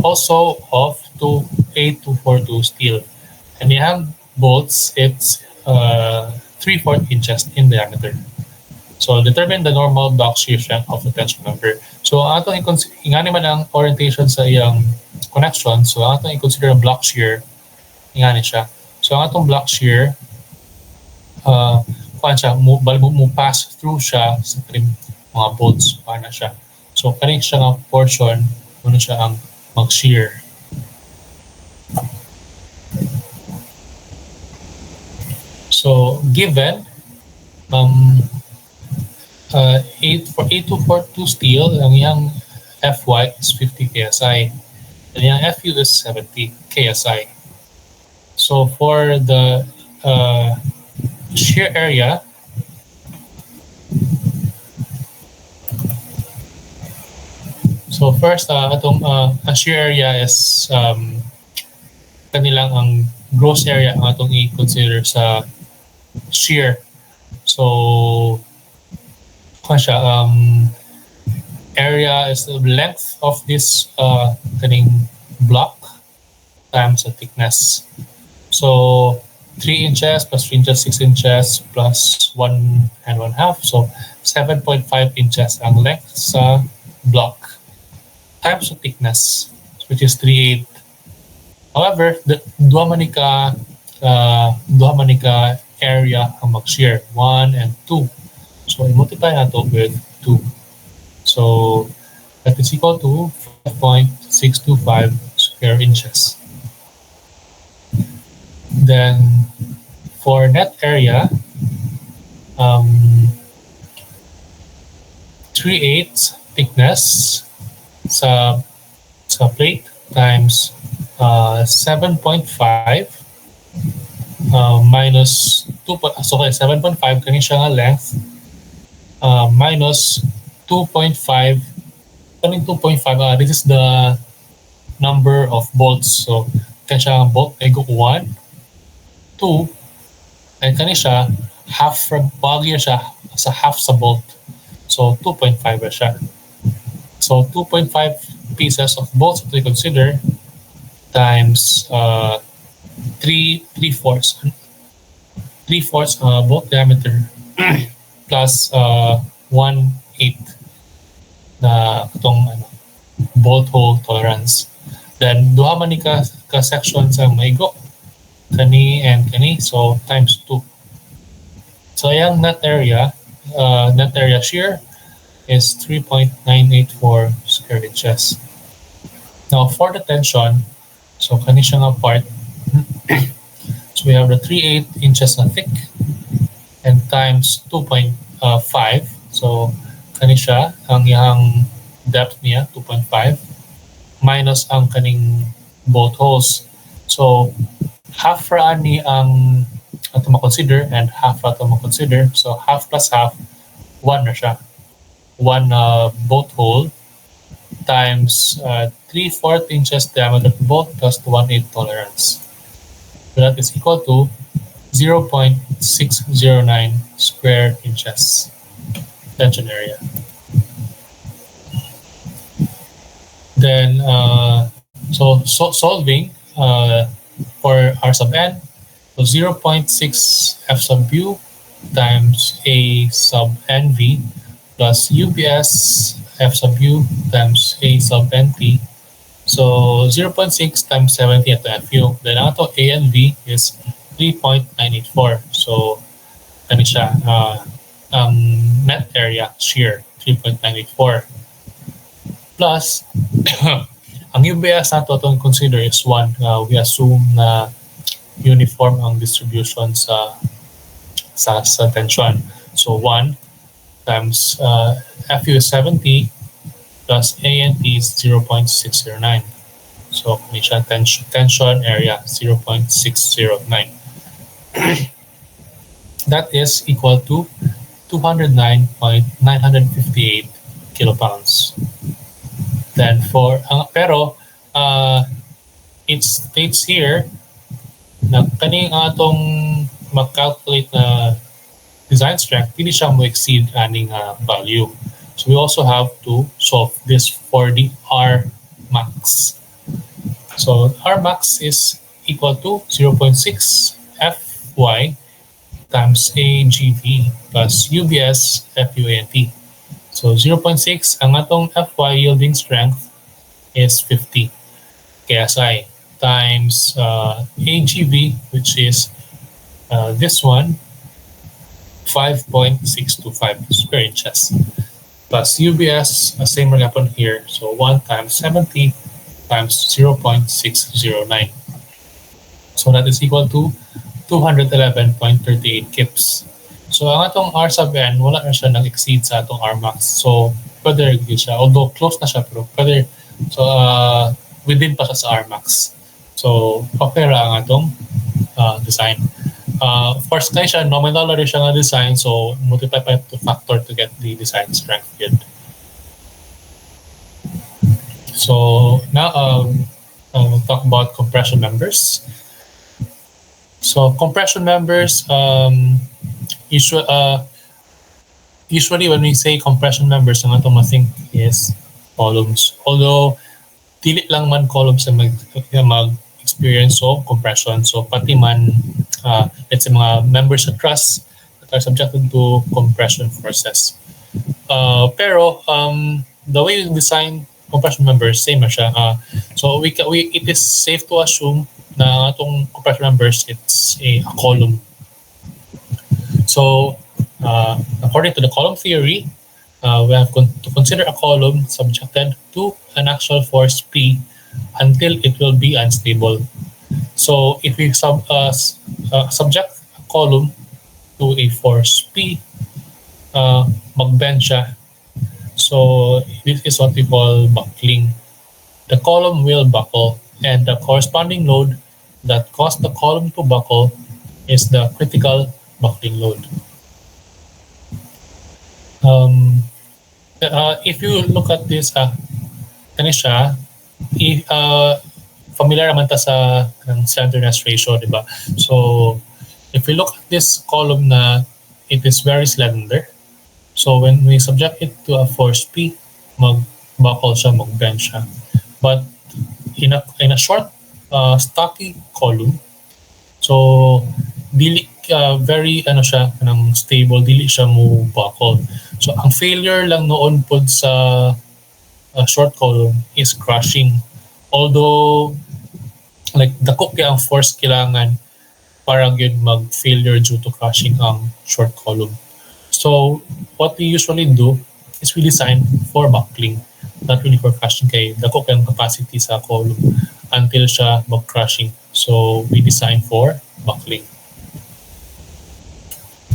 also of A242 steel. And the hand bolts, it's 3/4 inches in diameter. So determine the normal block shear strength of the tension member. So atong ingani man ang orientation sa iyang connection, so atong i-consider ang block shear, ingani siya. So ang atong block shear, kuan siya, mo pass through siya sa mga bolts, paano siya. So kani siya nga portion, ano siya ang mag-shear. So given for A242 steel, ang iyang Fy is 50 KSI and yung Fu is 70 KSI. So for the shear area, so first atong ang shear area is kanilang ang gross area ang atong i-consider sa shear. So siya, area is the length of this kaning block times the thickness. So 3 inches plus 3 inches, 6 inches plus 1 and 1/2. So 7.5 inches ang length sa block times the thickness, which is 3/8. However, duha man ni ka area ang mag-shear, 1 and 2. So i-multiply nato with 2. So that is equal to 5.625 square inches. Then for net area, 3/8 thickness sa plate times 7.5 minus 2. So okay, 7.5 kani siya nga length minus 2.5. Kaning 2.5, this is the number of bolts. So kani siya bolt ay go 1, 2, and kani siya half from bagya siya sa half sa bolt. So 2.5 siya. So 2.5 pieces of bolts to consider times 3/4 bolt diameter plus 1/8 na itong bolt hole tolerance. Then duha man ni ka section sa maigo. kani and kani, so times 2. So yung net area shear is 3.984 square inches. Now for the tension, so kani siya nga part. So we have the 3/8 inches na thick and times 2.5. So kani siya ang iyang depth niya 2.5 minus ang kaning both holes. So half ra ni ang ato ma-consider and half ra ato ma-consider. So half plus half, 1 na siya. 1 both hole times 3/4 inches diameter of both plus 1/8 tolerance. So that is equal to 0.609 square inches tension area. Then solving for R sub n, so 0.6 F sub u times A sub nv plus UBS F sub u times A sub nt. So 0.6 times 70 at FU. Then ato A and V is 3.984. So kani siya ang net area shear 3.984 plus ang UBS nato itong consider is 1. We assume na uniform ang distribution sa tension. So 1 times FU is 70 plus ANT is 0.609. So kani siya tension area 0.609. That is equal to 209.958 kilopounds. Then for pero it states here na kaning atong mag-calculate na design strength, hindi siya mo exceed aning value. So we also have to solve this for the R max. So R max is equal to 0.6 Fy times AGV plus UBS FUANT. So 0.6 ang atong Fy yielding strength is 50 KSI times AGV, which is this one, 5.625 square inches plus UBS, same hapon here. So 1 times 70 times 0.609. So that is equal to 211.38 kips. So ang atong R sub n, wala na siya nag-exceed sa atong R max. So pwede rin siya, although close na siya, pero pwede, so within pa siya sa R max. So okay ra ang atong design. First kaya siya, nominal rin siya nga design, so multiply pa to factor to get the design strength yun. So now we'll talk about compression members. So compression members, usually when we say compression members, ang atong ma-think is columns. Although dili lang man columns na mag-experience of compression, so pati man let's say mga members of truss that are subjected to compression forces. Pero the way we design compression members, same na siya. So it is safe to assume na atong compression members, it's a column. So according to the column theory, we have to consider a column subjected to an actual force P until it will be unstable. So if we subject a column to a force P, magbend siya. So this is what we call buckling. The column will buckle, and the corresponding load that caused the column to buckle is the critical buckling load. If you look at this, kani siya, familiar naman ta sa slenderness ratio, di ba? So if we look at this column na it is very slender, so when we subject it to a force P, mag-buckle siya, mag-bend siya. But in a short, stocky column, so dili very siya, stable, dili siya mo buckle. So ang failure lang noon pod sa short column is crushing. Although like dako kay ang force kailangan para gyud mag-failure due to crashing ang short column. So what we usually do is we design for buckling, not really for crashing kay dako kay ang capacity sa column until siya mag-crashing. So we design for buckling.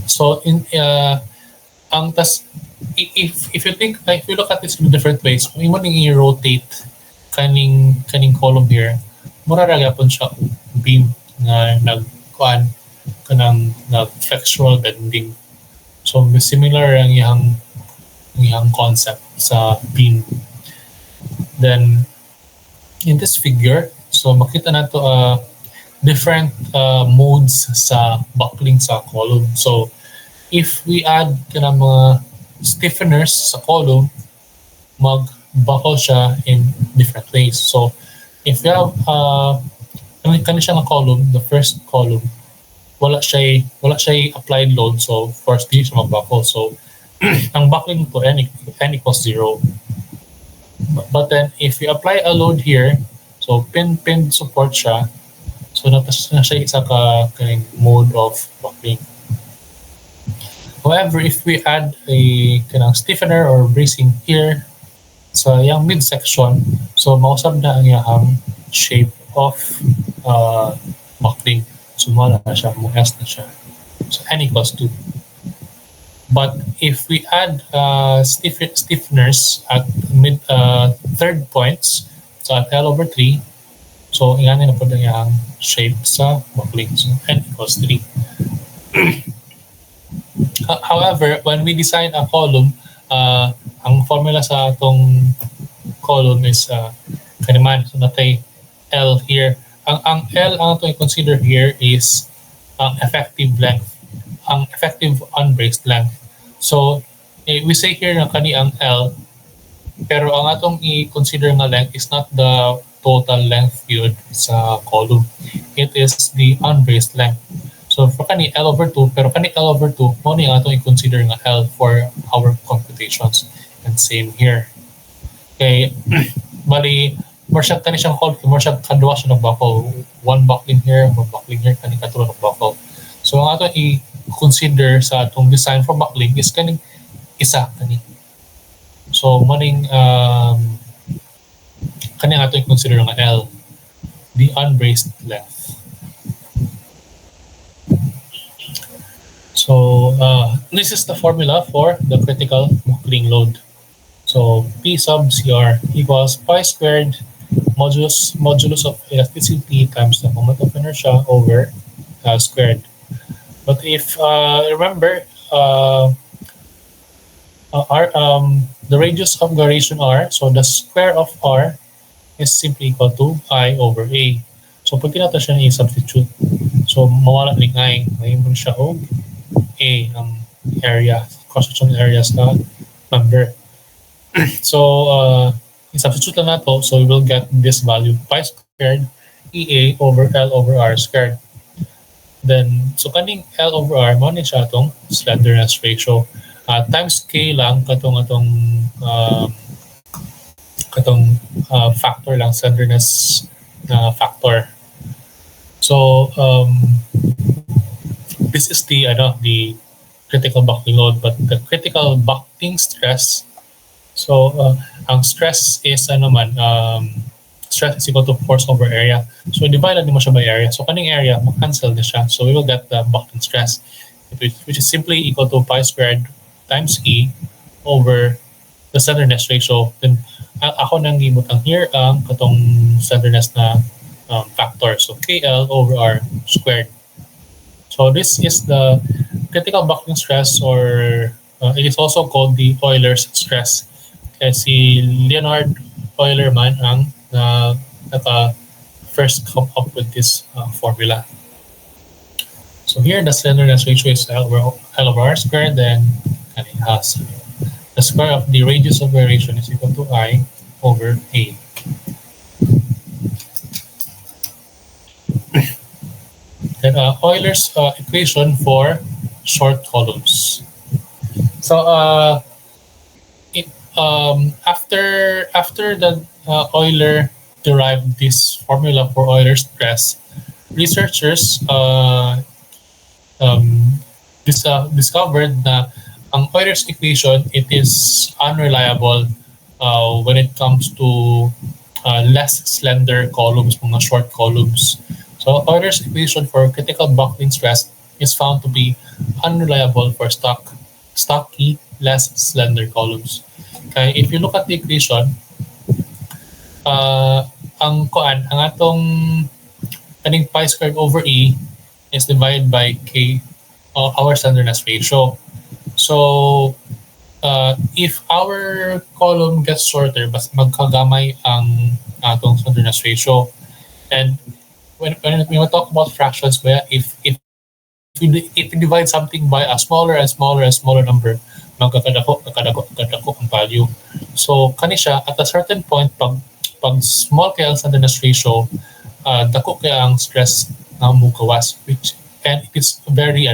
So ang if you think, if you look at this in different ways, kung imo ning i-rotate kaning column here, mura ra gyapon siya beam nga nagkuan kanang nag-flexural bending. So similar ang iyang concept sa beam. Then in this figure, so makita nato different modes sa buckling sa column. So if we add kanang mga stiffeners sa column, mag-buckle siya in different ways. So if you have kani siya nga column, the first column, wala siya applied load, so of course di siya mag-buckle. So ang buckling to n equals 0. But then if you apply a load here, so pin support siya, so na siya isa ka kaning mode of buckling. However, if we add a kanang stiffener or bracing here sa yung midsection, so mausab na ang iyang shape of buckling. So muna na siya, muhas na siya. So n equals 2. But if we add stiffeners at mid third points, so at L over 3, so ingani na po ang iyang shape sa buckling. So n equals 3. However, when we design a column, ang formula sa atong column is kaniman. So natay L here. Ang L ang itong i-consider here is ang effective length, ang effective unbraced length. So we say here na kani ang L, pero ang atong i-consider nga length is not the total length yun sa column. It is the unbraced length. So for kani L over 2, pero kani L over 2, mo ni atong i-consider nga L for our computations. And same here. Okay, bali, more siya kani siyang hold, more siya kadwa siya ng buckle. One buckling here, kani katulad ng buckle. So ang atong i-consider sa atong design for buckling is kaning isa kani. So maning kani ang atong i-consider nga L, the unbraced length. So this is the formula for the critical buckling load. So P sub CR equals pi squared modulus of elasticity times the moment of inertia over squared. But if remember the radius of gyration r, so the square of r is simply equal to I over a. So pag nato siya i-substitute, so mawala ning I, ngayon siya og a ang area, cross-section area sa member. So i-substitute lang nato, so we will get this value, pi squared EA over L over R squared. Then, so kaning L over R, mo ni siya itong slenderness ratio. Times K lang katong factor lang, slenderness factor. So, this is the critical buckling load, but the critical buckling stress, so ang stress is stress is equal to force over area. So divide mo siya by area. So kaning area, mag-cancel na siya. So we will get the buckling stress, which is simply equal to pi squared times E over the slenderness ratio. Then ako nang gibutang here ang katong slenderness na factor. So KL over R squared. So this is the critical buckling stress, or it is also called the Euler's stress. Kaya si Leonhard Euler man ang first come up with this formula. So here the slenderness ratio is L over R squared, then it has the square of the radius of gyration is equal to I over A. Then Euler's equation for short columns. So after the Euler derived this formula for Euler's stress, researchers discovered na ang Euler's equation, it is unreliable when it comes to less slender columns, mga short columns. So Euler's equation for critical buckling stress is found to be unreliable for stocky, less slender columns. Okay, if you look at the equation, ang atong kaning pi squared over E is divided by K, our slenderness ratio. So, if our column gets shorter, mas magkagamay ang atong slenderness ratio. And when we talk about fractions, if we divide something by a smaller and smaller and smaller number, magkakadako ang value. So, kani siya, at a certain point, pag small kaya ang slenderness ratio, dako kaya ang stress na mugawas, and it is very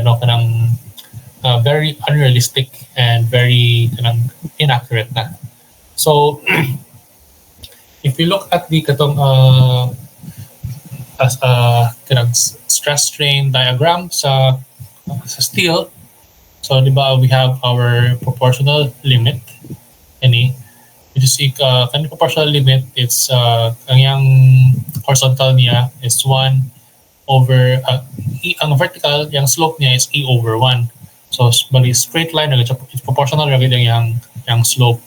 very unrealistic and very inaccurate na. So if you look at the stress strain diagram sa steel, so di ba we have our proportional limit, you see kanang proportional limit, it's ang yang horizontal niya is 1 over ang vertical yung slope niya is E over 1. So bali straight line it's proportional ra gid yang slope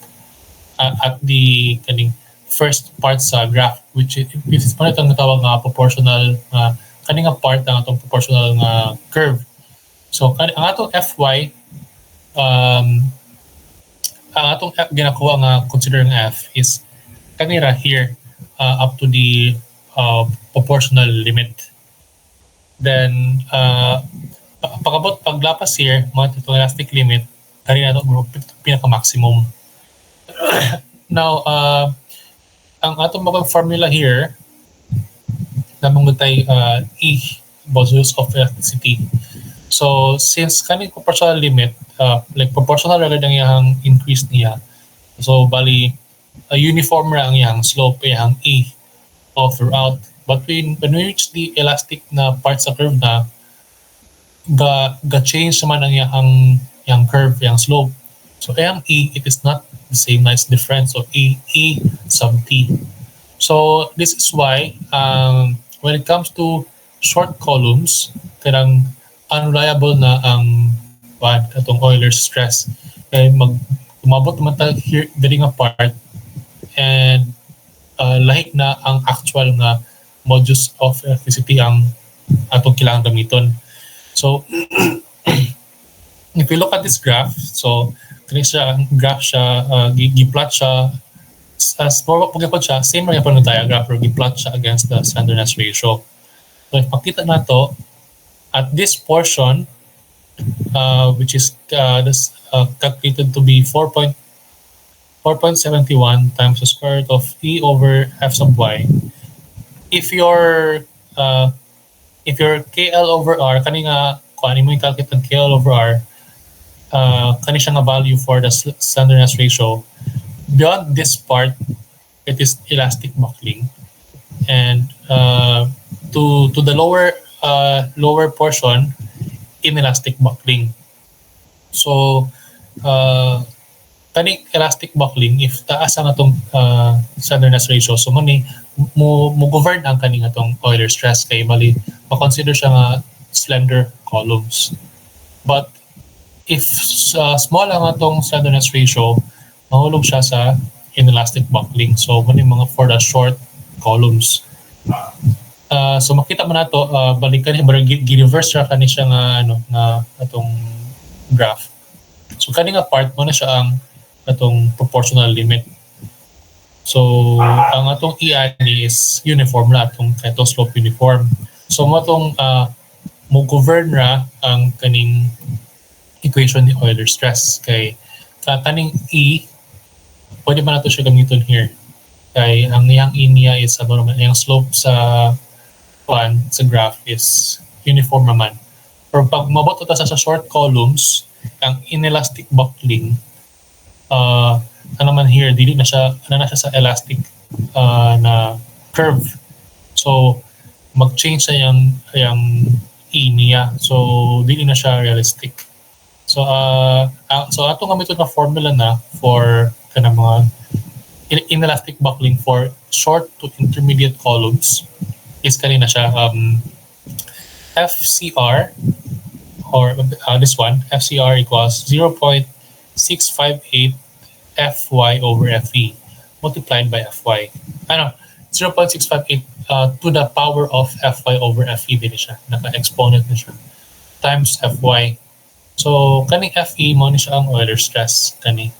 at the kaning first part sa graph, which is pa itong natawag nga proportional kaning nga part ng atong proportional nga curve. So ang atong Fy ang atong ginakuha nga consider nga F is kanira here up to the proportional limit. Then paglapas here, mga itong elastic limit, kanina ito pinaka-maximum. Now, ang atong mga formula here, namang tay E, Bose of elasticity. So, since kaning proportional limit, like proportional rather than yung increase niya, so bali, uniform ra ang yung slope, yung E all throughout. But when we reach the elastic na part sa curve na, ga-change naman ang yung curve, yung slope. So, yung E, it is not the same, nice difference of E sub T. So, this is why when it comes to short columns, kanang unreliable na ang atong Euler's stress. Kaya umabot naman tayo here, dali nga part, and lahik na ang actual nga modulus of elasticity ang atong kailangan gamiton. So, if you look at this graph, so kani siya graph siya, gi-plot siya as pagkapod siya, same rin yung diagram, pero gi-plot siya against the slenderness ratio. So, if makita na to, at this portion, which is calculated to be 4.71 times the square root of E over F sub Y. If your KL over R, kani nga, kung ano mo yung calculate ng KL over R, kani siya nga value for the slenderness ratio, beyond this part, it is elastic buckling. And to the lower portion, inelastic buckling. So, kaning elastic buckling, if taas ang atong slenderness ratio, so mo govern ang kaning atong Euler stress, kay bali ma-consider siya nga slender columns. But if small ang atong slenderness ratio, mahulog siya sa inelastic buckling. So mga for the short columns. So makita mo nato, balikan gi-reverse ra kani siya nga atong graph. So kani nga part mo na siya ang atong proportional limit. So ang atong E is uniform na atong slope uniform. So mo atong mo govern ra ang kaning equation ni Euler stress, kay kaning E pwede ba nato siya gamiton here, kay ang iyang E niya is yung slope sa graph is uniform naman. Pero pag mabot ta sa short columns, ang inelastic buckling naman here, dili na siya sa elastic na curve. So mag-change na yung E niya. So dili na siya realistic. So ato gamito na formula na for kanang mga inelastic buckling for short to intermediate columns is kanina siya FCR or this one FCR equals 0.658 Fy over Fe multiplied by Fy. 0.658 to the power of Fy over Fe din siya. Naka-exponent na siya. Times Fy. So, kaning Fe mo ni siya ang Euler stress. Kani.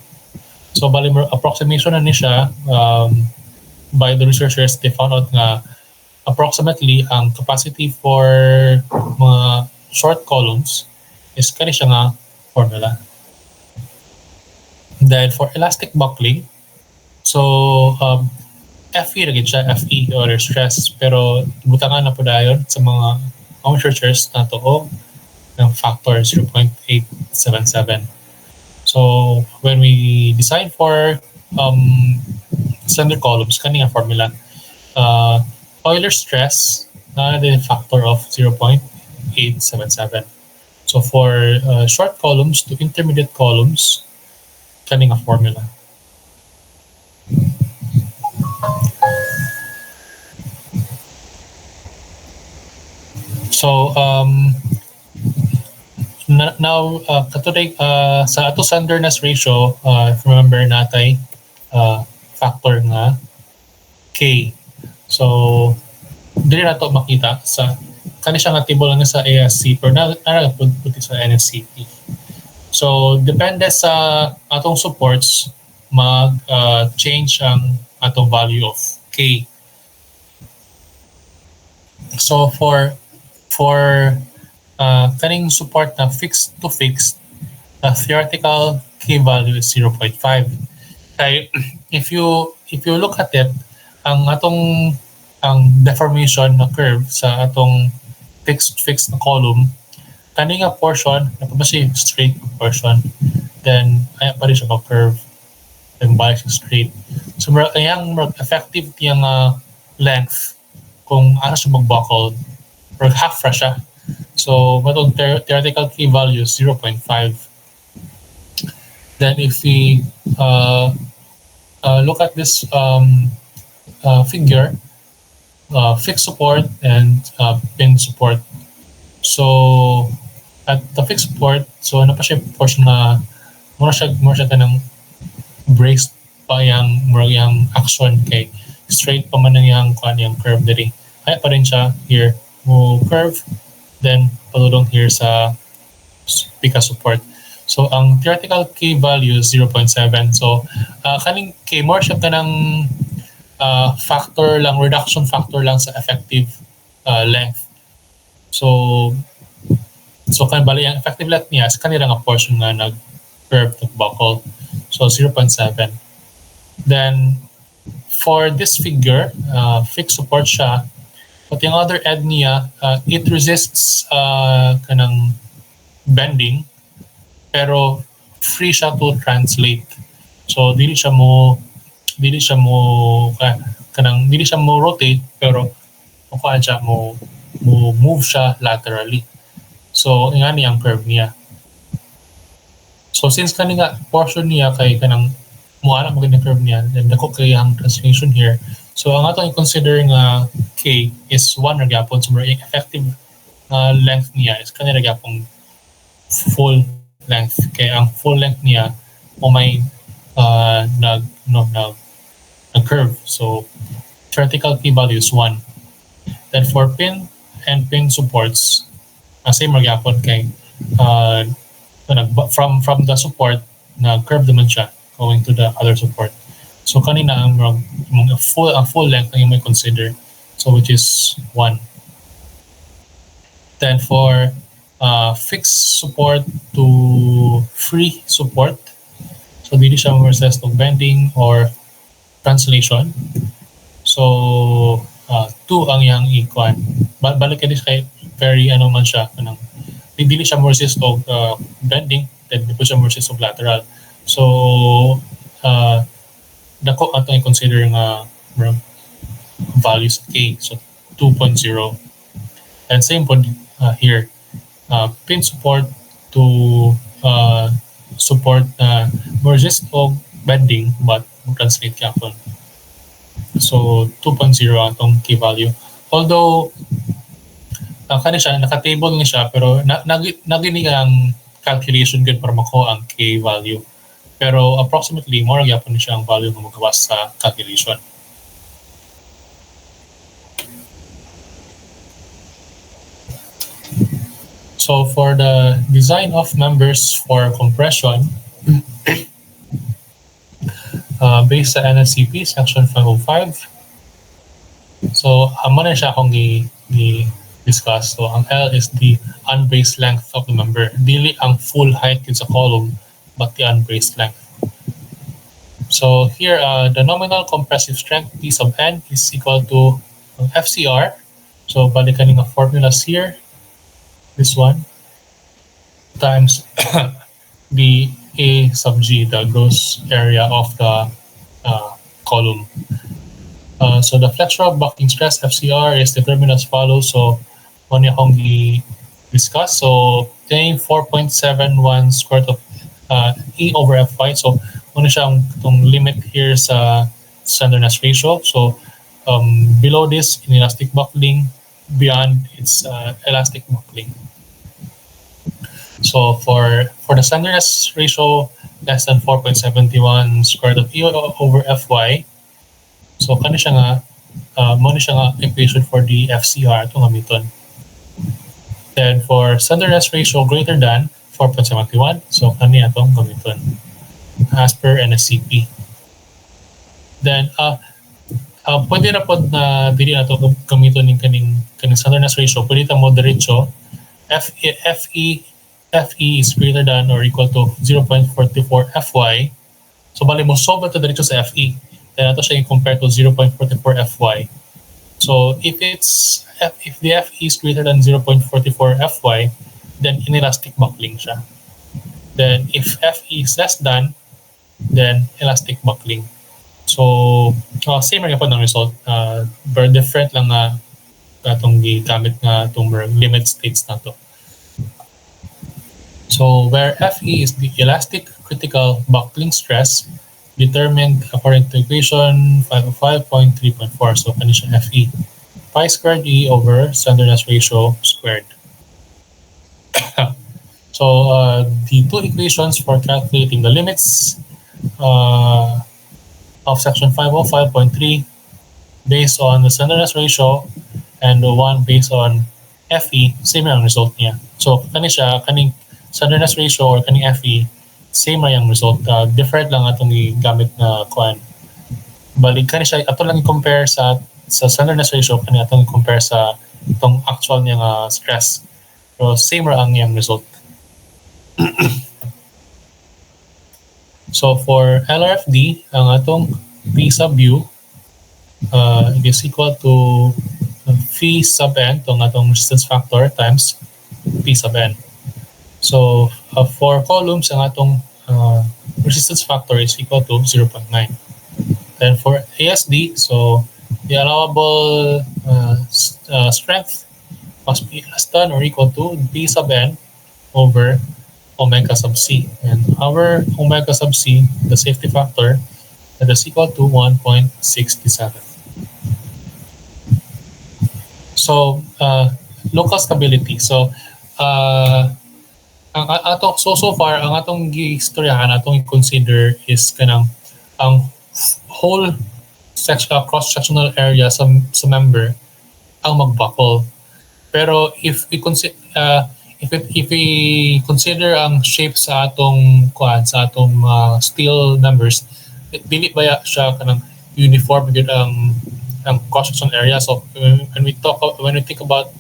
So, bali mo, approximation na ni siya by the researchers, they found out nga approximately ang capacity for mga short columns is kani siya nga formula. Then, for elastic buckling, so, Fe na siya, Fe Euler stress, pero butangan na po dayon sa mga researchers na to ng factor 0.877. So when we design for slender columns, kanina formula, Euler stress na the factor of 0.877. So for short columns to intermediate columns, kanina formula. So now katuday sa ato slenderness ratio, if remember natay factor nga K. So dili na to makita sa kani siya nga table nga sa ASC pero puti sa NSCP. So depende sa atong supports mag change ang atong value of K. So for kaning support na fixed to fixed, theoretical K value is 0.5. Kay if you look at it, ang deformation na curve sa atong fixed na column, kani nga portion na pa siya straight portion, then ay pa rin siya ka curve, then balik siya straight. So ang effective tiyang length kung ano siya mag-buckle or half ra siya. So matong theoretical K value is 0.5. Then if we look at this figure, fixed support and pin support. So at the fixed support, so ano pa siya portion na mura siya kanang braced pa yung action kay straight pa man yung curve diri. Kaya pa rin siya here mo curve, then paludong here sa pika support. So ang theoretical K value is 0.7. So kaning K more siya kanang factor lang, reduction factor lang sa effective length. So kan bali ang effective length niya sa kanila nga portion nga nag-curve to buckle. So 0.7. Then for this figure, fixed support siya. But yung other end niya, it resists kanang bending, pero free siya to translate. So dili siya mo rotate, pero kuan siya mo move siya laterally. So ingani ang curve niya. So since kanina portion niya kay kanang muana mo kanang curve niya, then dako kay ang translation here. So ang atong i-consider nga K is 1 ra gyapon, so yung effective length niya is kanina gyapon full length. Kaya ang full length niya o may nag-curve. So theoretical K value is 1. Then for pin and pin supports, same ra gyapon kay from the support nag-curve naman siya going to the other support. So kanina ang full length na yung may consider, so which is 1. Then for fixed support to free support, so dili siya versus to bending or translation. So 2 ang yang ikuan. Balik kay kay very man siya kanang dili siya versus to bending, then dili siya versus to lateral. So dako ato i-consider nga values K, so 2.0 And same po here. Pin support to support merges o bending but translate kapon. So 2.0 atong key value. Although kani siya naka-table ni siya pero nagini ang calculation gud para makuha ang key value. Pero approximately more gyapon ni siya ang value nga magawas sa calculation. So for the design of members for compression, based sa NSCP section 505. So amo na siya akong discuss. So ang L is the unbraced length of the member. Dili ang full height yun sa column, but the unbraced length. So here, the nominal compressive strength P sub N is equal to FCR. So balikan nga formulas here. This one times the A sub G, the gross area of the column. So the flexural buckling stress FCR is determined as follows. So one akong discuss. So 4.71 square root of E over Fy. So ano siyang itong limit here sa slenderness ratio. So below this inelastic buckling, beyond its elastic buckling. So for the slenderness ratio less than 4.71 square root of E over Fy, so kani siya nga mo ni siya nga equation for the FCR itong gamiton. Then for slenderness ratio greater than 4.71, so kani atong gamiton as per NSCP. Then pwede na po na dili na ito gamiton ng kaning slenderness ratio. Pwede ito mo diretso FE is greater than or equal to 0.44 Fy. So bali mo solve ito diretso sa FE. Then ito siya i-compare to 0.44 Fy. So if the FE is greater than 0.44 Fy, then inelastic buckling siya. Then if FE is less than, then elastic buckling. So same rin po ng result. But different lang nga itong gamit nga itong limit states na to. So where Fe is the elastic critical buckling stress determined according to equation 505.3.4. So kani siya Fe. Pi squared E over slenderness ratio squared. So the two equations for calculating the limits of section 505.3 based on the slenderness ratio and the one based on Fe, same ang result niya. So kani siya, kaning slenderness ratio or kaning Fe, same na yung result. Different lang atong gamit na kuan. Balik kani siya, ato lang i-compare sa slenderness ratio, kani atong i-compare sa itong actual niyang stress. So same ra ang yung result. So for LRFD, ang atong P sub U it is equal to Phi sub N, itong atong resistance factor times P sub N. So for columns, ang atong resistance factor is equal to 0.9. Then for ASD, so the allowable strength must be less than or equal to P sub N over omega sub C. And our omega sub C, the safety factor, that is equal to 1.67. So local stability. So ang atong so far ang atong giistoryahan atong i-consider is kanang ang whole cross sectional area sa member ang magbuckle. Pero if we consider ang shape sa atong steel members, dili ba siya kanang uniform gyud ang cross section area. So when we think about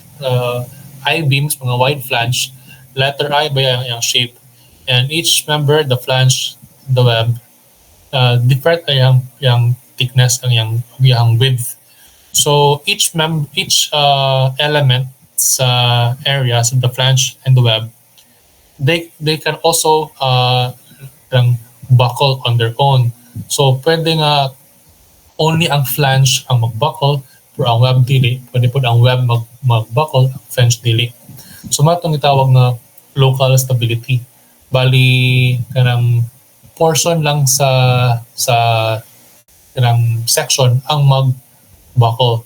I-beams, mga wide flange, letter I ba yung shape, and each member, the flange, the web, different ay yung thickness ang yung width. So each element sa areas of the flange and the web, they can also buckle on their own. So pwede nga only ang flange ang magbuckle, pero ang web dili, pwede po ang web magbakol, ang flange dili. So matong itawag na local stability. Bali kanang portion lang sa kanang section ang magbakol.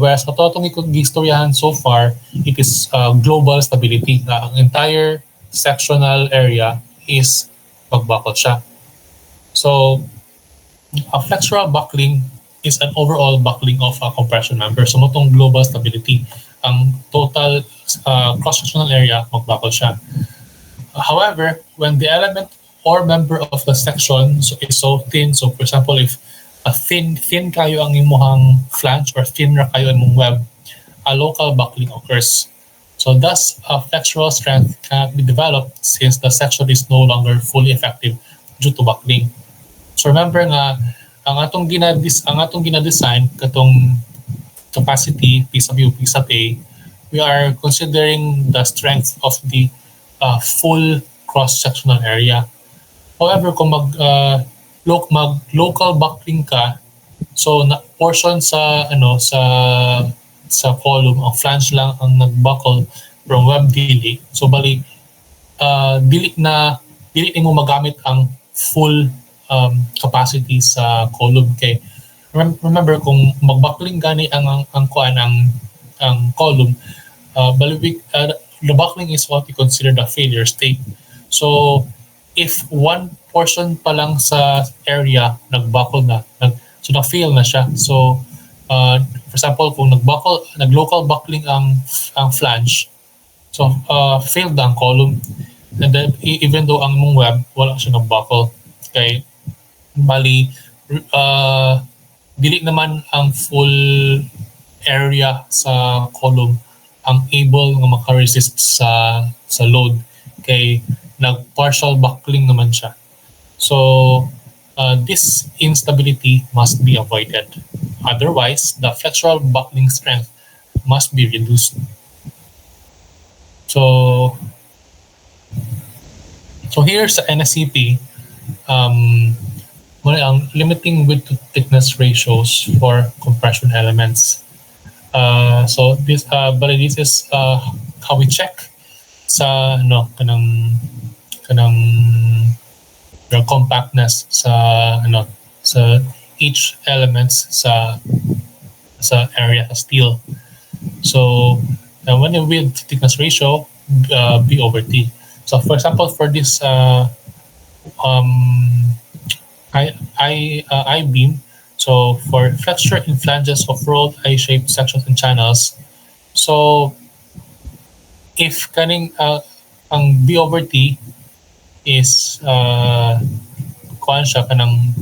Whereas ato itong giistoryahan so far, it is global stability. Ang entire sectional area is magbakol siya. So a flexural buckling is an overall buckling of a compression member. So motong global stability, ang total cross-sectional area magbakol siya. However, when the element or member of the section is so thin, so for example, if a thin kayo ang imuhang flange or thin ra kayo imong web, a local buckling occurs. So thus, a flexural strength cannot be developed since the section is no longer fully effective due to buckling. So remember nga, ang atong gina-design katong capacity piece of piece of A, we are considering the strength of the full cross-sectional area. However, kung local buckling ka, so na portion sa column, ang flange lang ang nagbuckle from web dili. So bali dili mo magamit ang full capacity sa column kay remember kung magbuckling gani ang column, the buckling is what we consider the failure state. So if one portion pa lang sa area nagbuckle na, so na-fail na siya. So for example, kung nag-local buckling ang flange, so failed ang column, and then even though ang mong web wala siya nag-buckle, kay bali dili naman ang full area sa column ang able nga maka-resist sa load, kay nag-partial buckling naman siya. So this instability must be avoided. Otherwise, the flexural buckling strength must be reduced. So here's the NSCP. Ang limiting width to thickness ratios for compression elements. So this is how we check sa kanang compactness sa each elements sa area of steel. So when you width thickness ratio, B over T. So for example, for this I-beam, so for flexure in flanges of rolled I-shaped sections and channels, so if kaning ang B over T is kuan siya kanang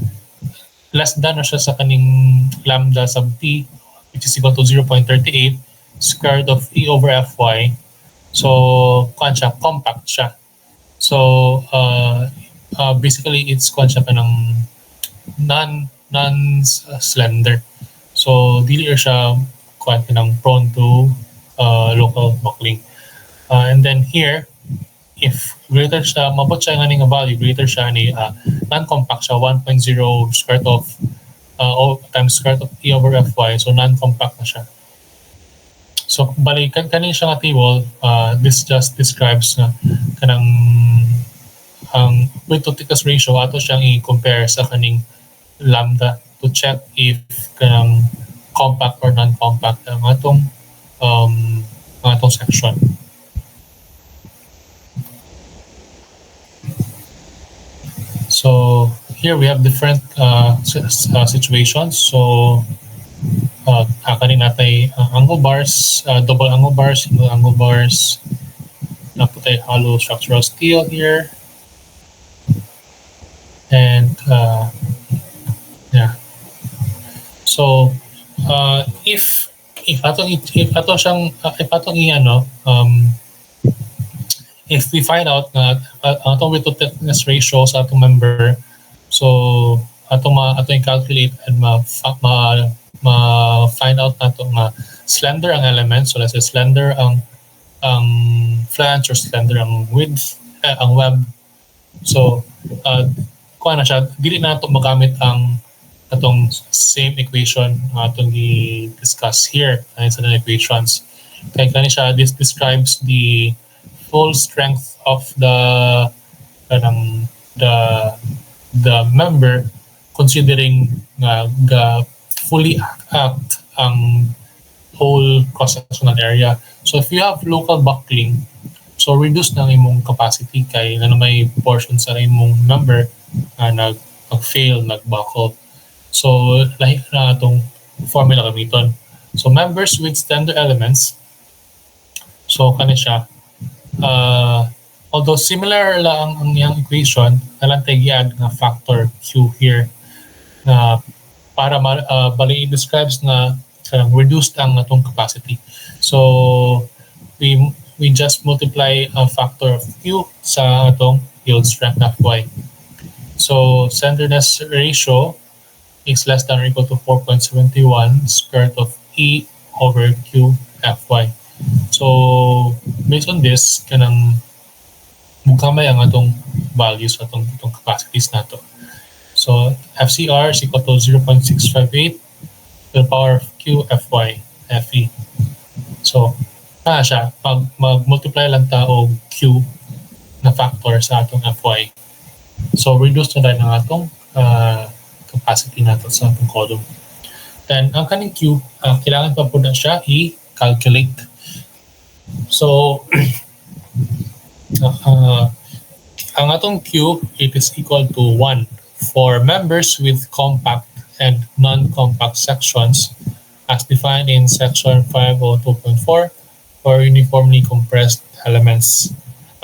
less than na siya sa kaning lambda sub T, which is equal to 0.38 square root of E over Fy. So kuan siya, compact siya. So basically it's kuan siya kanang non-slender. So dili siya kuan kanang prone to local buckling. And then here, if greater siya, mabot siya nga nga value, greater siya ni non-compact siya, 1.0 square root of times square root of E over Fy, so non-compact na siya. So bali kanin siya nga table, this just describes nga kanang ang width to thickness ratio ato siyang i-compare sa kaning lambda to check if kanang compact or non-compact ang atong section. So here we have different situations. So kanin natay angle bars, double angle bars, single angle bars, naputay hollow structural steel here. And yeah. So if we find out na atong width to thickness ratio sa atong member, so atong calculate and find out nato nga slender ang element, so let's say slender ang flange or slender ang width ang web. So kuha na siya, dili na ito magamit ang atong same equation atong i-discuss here sa the equations. Kay kani siya, this describes the full strength of kanang the member considering ga fully act ang whole cross-sectional area. So if you have local buckling, so reduce na ang imong capacity kay may portion sa imong member nag-fail, nag-buckle. So lahi na itong formula gamiton. So members with slender elements, so kani siya, although similar lang ang iyang equation, nalang tayo i-add nga factor Q here na para bali describes na reduced ang atong capacity. So we just multiply a factor of Q sa atong yield strength Fy. So slenderness ratio is less than or equal to 4.71 square root of E over Q Fy. So based on this, kanang mugkamay ang atong values, atong capacities nato. So FCR is equal to 0.658 to the power of Q Fy Fe. So siya, mag-multiply lang ta og Q na factor sa atong Fy. So reduce na tayo ng atong capacity nato sa atong column. Then ang kaning Q, kailangan pa po na siya i-calculate. So ang atong Q, it is equal to 1 for members with compact and non-compact sections as defined in section 502.4 for uniformly compressed elements.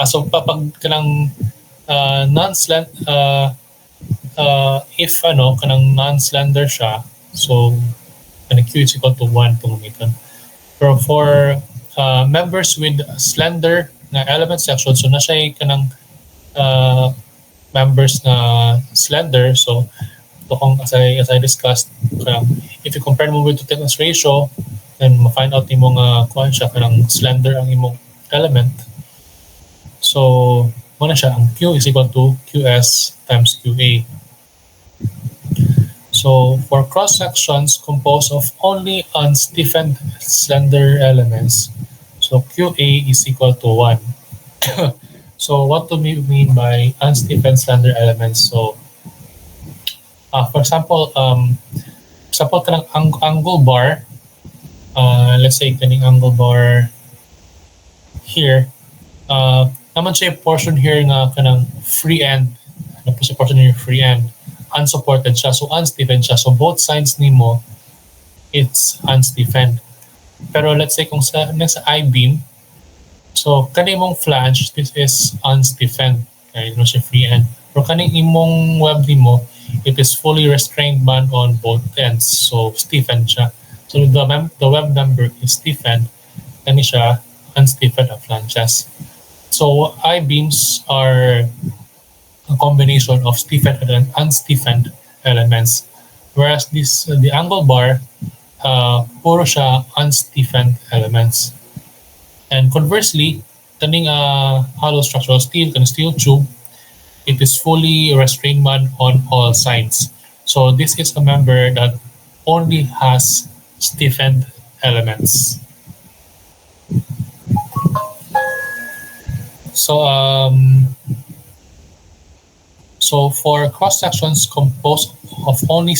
So kapag kanang if kanang non-slender siya, so kanang Q is equal to 1 itong gamiton. Pero for members with slender na element section, so na siya kanang members na slender, so ito kung as I discussed, if you compare mo with the thickness ratio, then ma-find out nimo nga kuan siya kanang slender ang imong element. So muna siya, ang Q is equal to QS times QA. So for cross sections composed of only unstiffened slender elements, so QA is equal to 1. So what do we mean by unstiffened slender elements? So for example, kanang angle bar, let's say kaning angle bar here, naman siya portion here nga kanang free end, ano po siya portion here free end, unsupported siya, so unstiffened siya. So both sides nimo, it's unstiffened. Pero let's say kung sa I-beam, so kaning imong flange, this is unstiffened, kaya no siya free end. Pero kaning imong web nimo, it is fully restrained band on both ends, so stiffened siya. So the web member is stiffened, kani siya unstiffened ang flanges. So I-beams are a combination of stiffened and unstiffened elements, whereas the angle bar, puro siya unstiffened elements. And conversely, kaning hollow structural steel, kaning steel tube, it is fully restrained band on all sides. So this is a member that only has stiffened elements. So for cross sections composed of only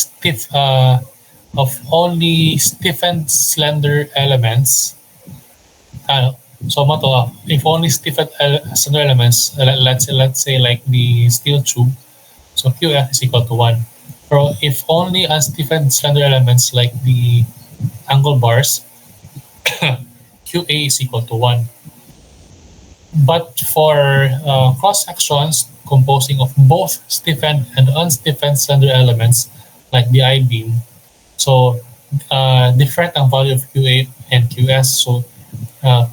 stiffened slender elements, so mato, if only stiffened slender elements, let's say like the steel tube, so QF is equal to 1. Pero if only unstiffened slender elements like the angle bars, QA is equal to 1. But for cross sections composing of both stiffened and unstiffened slender elements like the I-beam, so different ang value of QA and QS, so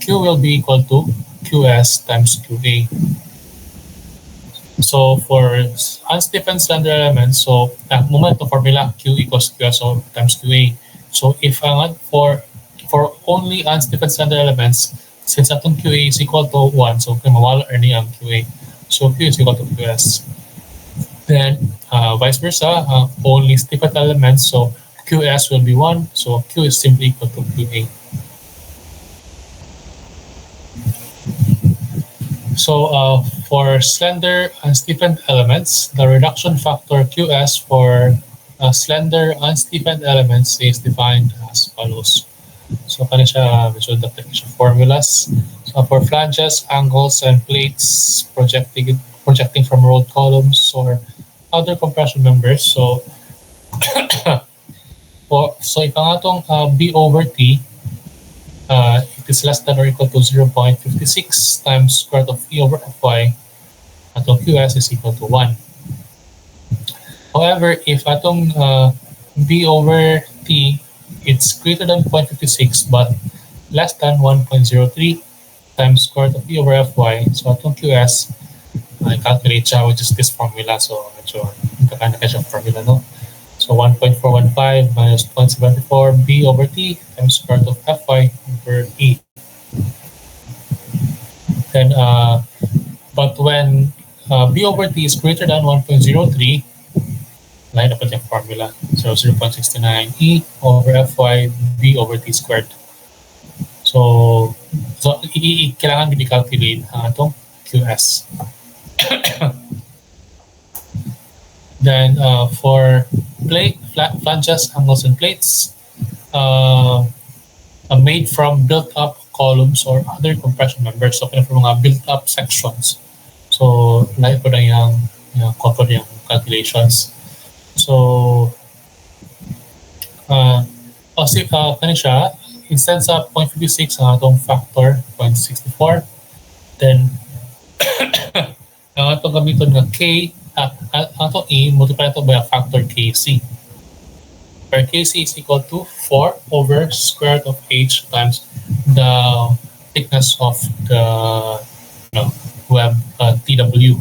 Q will be equal to QS times QA. So for unstiffened slender elements, so moment to formula Q equals QS times QA. So if for only unstiffened slender elements, since atong QA is equal to 1, so mawala ni ang QA. So Q is equal to QS. Then vice versa, only Stiefel elements, so QS will be 1, so Q is simply equal to QA. So for slender unstiffened elements, the reduction factor QS for slender unstiffened elements is defined as follows. So kanya siya medyo dagdag siya formulas. So for flanges, angles, and plates projecting from rolled columns or other compression members. So if ang atong B over T, it is less than or equal to 0.56 times square root of E over Fy, atong QS is equal to 1. However, if atong B over T, it's greater than 0.56 but less than 1.03 times square root of E over Fy, so atong QS, I calculate siya with just this formula, so medyo kakana ka siya formula, no? So 1.415 minus 0.74 B over T times square root of Fy over E. Then, but when B over T is greater than 1.03, line up yung formula. So 0.69 E over Fy B over T squared. So kailangan i-calculate ang atong QS. Then for flanges, angles, and plates, made from built-up columns or other compression members, so from mga built-up sections. So like ko na yung cover yung calculations. So kani siya, instead sa 0.56 ang atong factor 0.64, then ang atong gamiton nga K, atong E, multiply ito by a factor KC, where KC is equal to 4 over square root of H times the thickness of the web TW,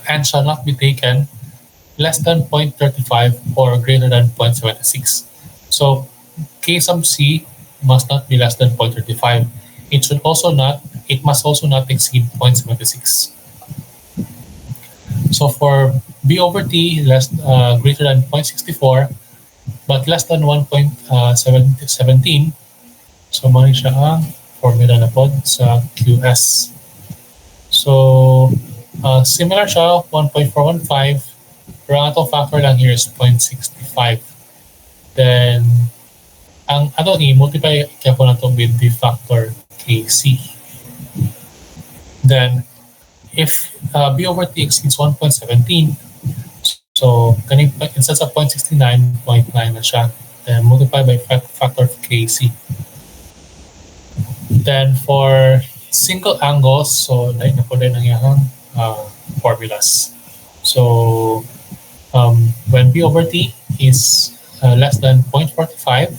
and shall not be taken less than 0.35 or greater than 0.76. So K sub C must not be less than 0.35. It must also not exceed 0.76. So for B over T, greater than 0.64 but less than 1.17, so mali siya ang formula na po sa QS. So similar siya, 1.415, pero ang atong factor lang here is 0.65. Then ang atong i-multiply kaya po na ito with the factor KC. Then if B over T exceeds 1.17, so instead of 0.69, 0.9 na siya. Then multiply by factor of KC. Then for single angles, so like na po din ang iyang formulas. So when B over T is less than 0.45,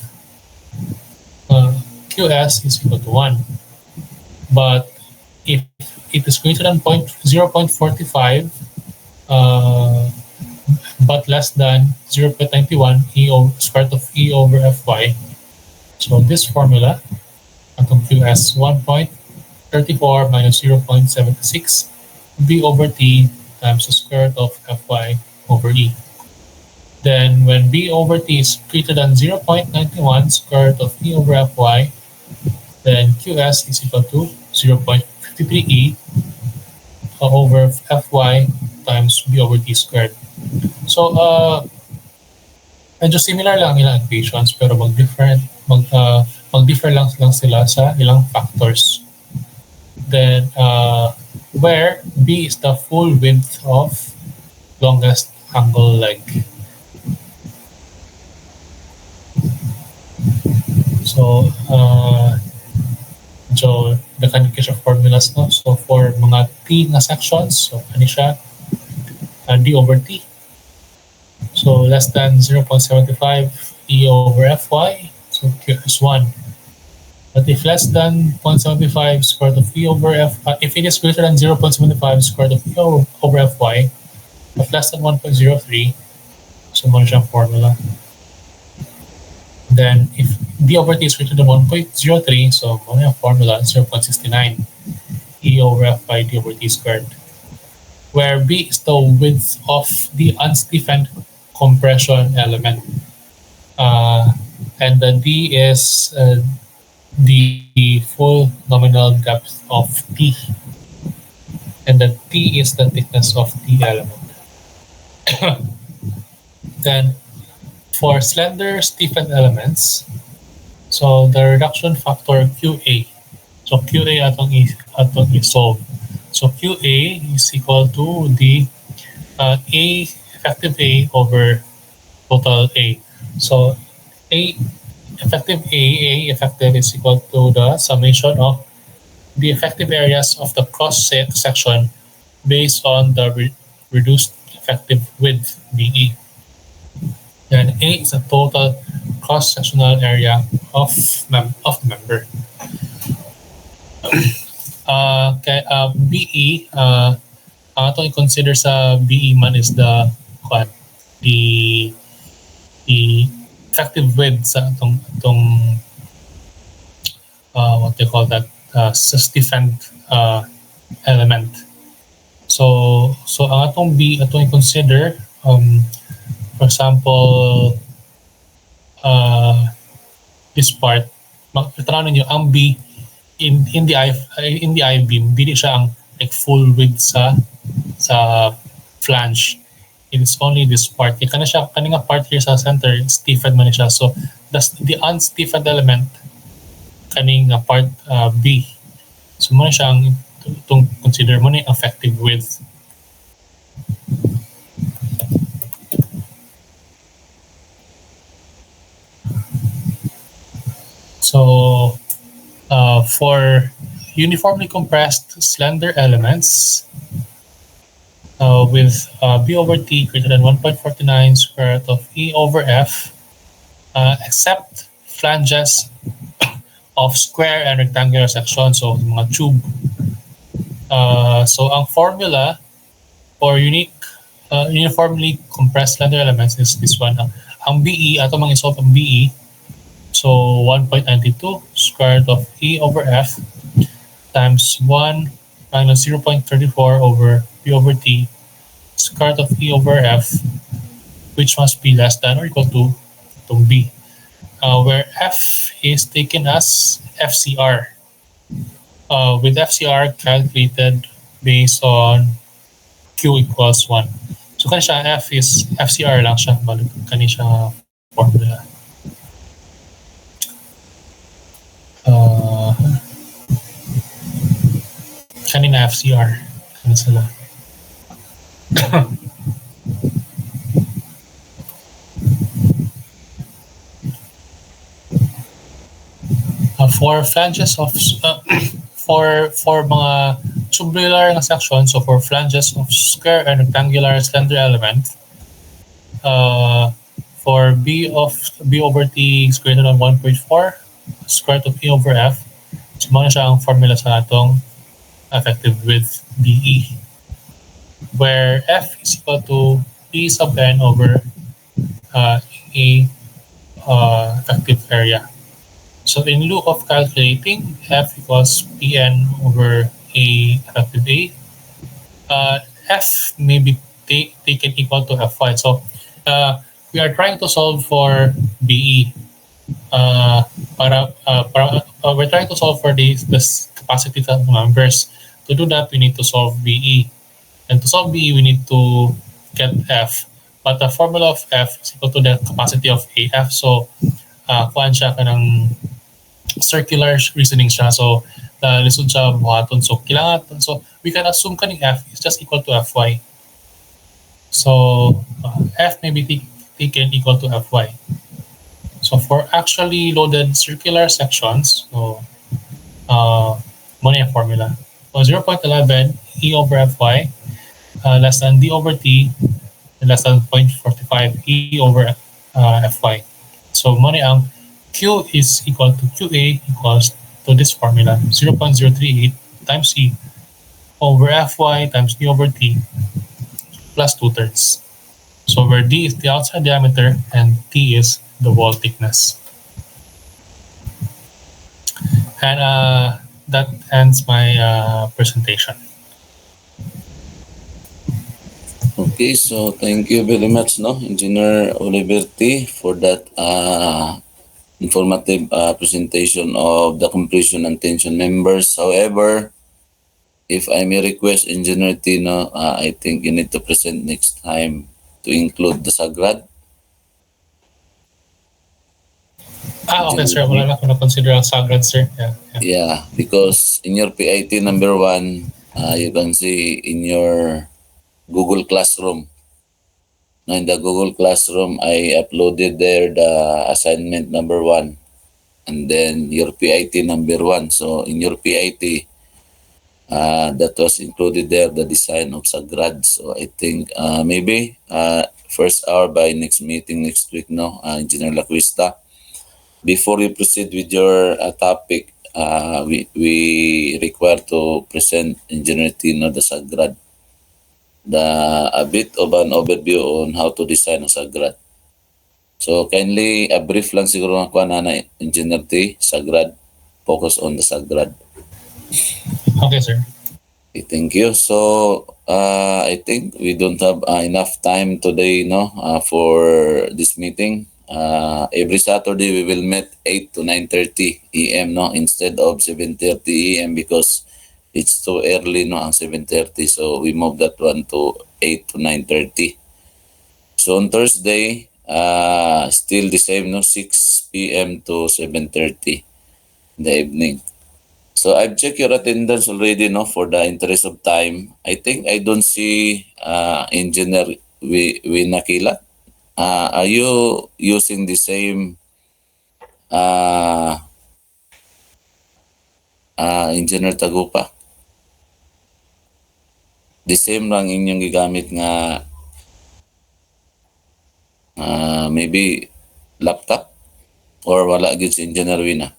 QS is equal to 1. But if it is greater than 0.45 but less than 0.91 square root of E over Fy, so this formula, atong QS 1.34 minus 0.76 B over T times the square root of Fy over E. Then when B over T is greater than 0.91 square root of E over Fy, then QS is equal to 0.53E over Fy times B over T squared. So medyo similar lang ilang equations pero mag-differ lang sila sa ilang factors. Then where B is the full width of longest angle leg. So the kanina formulas, no? So for mga T na sections, so ano siya, D over T. So less than 0.75 E over Fy, so Q is 1. But if less than 0.75 square root of E over Fy, if it is greater than 0.75 square root of E over Fy, but less than 1.03, so mo siyang formula. Then if B over T is greater than 1.03, so mo yung formula 0.69 E over Fy D over T squared. where B is the width of the unstiffened compression element. And the D is the full nominal depth of T. And the T is the thickness of the element. Then for slender stiffened elements, so the reduction factor QA. So QA atong i-solve. So QA is equal to the A effective A over total A. So A effective is equal to the summation of the effective areas of the cross section based on the reduced effective width BE. And A is the total cross-sectional area of the member. BE, ang atong i-consider sa BE man is the effective width sa itong what they call that stiffened element. So ang atong B atong i-consider, for example, this part, tanaw ninyo ang B in the I-beam, dili siya ang like full width sa flange. It is only this part. Kaning part here sa center, stiffened man siya. So the unstiffened element kaning part B. So mo siya ang itong consider mo ni effective width. So for uniformly compressed slender elements with B over T greater than 1.49 square root of E over F, except flanges of square and rectangular sections, so mga tube. So ang formula for uniformly compressed slender elements is this one. Ang BE, ato mang isolve ang BE. So 1.92 square root of E over F times 1 minus 0.34 over P over T square root of E over F, which must be less than or equal to itong B, where F is taken as FCR, with FCR calculated based on Q equals 1. So kani siya F is FCR lang siya, balik kani siya formula. Kanina FCR. Kani sila. For flanges of for mga tubular na section, so for flanges of square and rectangular slender element, for B over T is greater than 1.4 square root of E over F, so muna siya ang formula sa atong effective width BE, where F is equal to P sub n over A effective area. So in lieu of calculating F equals Pn over A effective A, F may be taken equal to Fy. So we are trying to solve for BE. We're trying to solve for this capacity of members. To do that, we need to solve BE. And to solve BE, we need to get F. But the formula of F is equal to the capacity of AF. So kuan siya kanang circular reasoning siya. So lisod siya buhaton. So kailangan, so we can assume kaning F is just equal to Fy. So F may be taken equal to Fy. So for actually loaded circular sections, so muna yung formula. So 0.11 E over Fy less than D over T and less than 0.45 E over Fy. So muna ang Q is equal to QA equals to this formula, 0.038 times E over Fy times D over T plus 2/3. So where D is the outside diameter and T is the wall thickness. And that ends my presentation. Okay, so thank you very much, no, Engineer Oliverti, for that informative presentation of the compression and tension members. However, if I may request Engineer Tino, I think you need to present next time to include the Sagrad. Okay, sir. Wala na ako na-consider ang Sagrad, sir. Yeah, because in your PIT number 1, you can see in your Google Classroom. Now, in the Google Classroom, I uploaded there the assignment number 1 and then your PIT number 1. So in your PIT, that was included there, the design of Sagrad. So I think maybe first hour by next meeting next week, no, Engineer Lacuista. Before you proceed with your topic, we require to present Engineer Tino the Sagrad, a bit of an overview on how to design a Sagrad. So kindly, a brief lang siguro ng kuha na Engineer T, Sagrad, focus on the Sagrad. Okay, sir. Okay, thank you. So I think we don't have enough time today, no, for this meeting. Every Saturday we will meet 8 to 9:30 a.m. no, instead of 7:30 a.m. because it's too early, no, ang 7:30. So we move that one to 8 to 9:30. So on Thursday, still the same, no, 6 p.m. to 7:30 in the evening. So I've checked your attendance already, no, for the interest of time. I think I don't see Engineer Winakila. Are you using the same Engineer Tagupa? The same lang inyong gigamit nga maybe laptop or wala gid si Engineer Wina?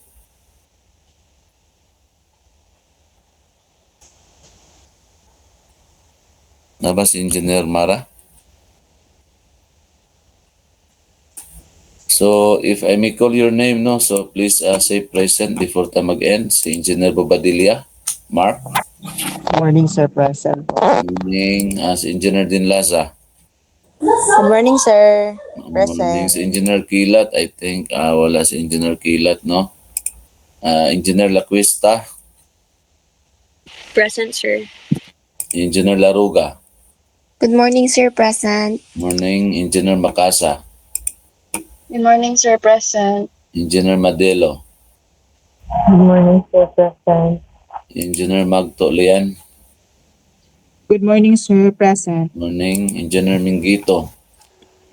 Naba si Engineer Mara? So if I may call your name, no, so please say present before ta mag-end. Si Engineer Bobadilla, Mark. Morning, sir. Present. Morning, si Engineer Dinlaza. Good morning, sir. Morning, Present. si Engineer Kilat. I think wala si Engineer Kilat, no? Engineer Lacuista. Present, sir. Engineer Laruga. Good morning, sir. Present. Morning, Engineer Macasa. Good morning, sir. Present. Engineer Madelo. Good morning, sir. Present. Engineer Magto Lian. Good morning, sir. Present. Morning, Engineer Mingito.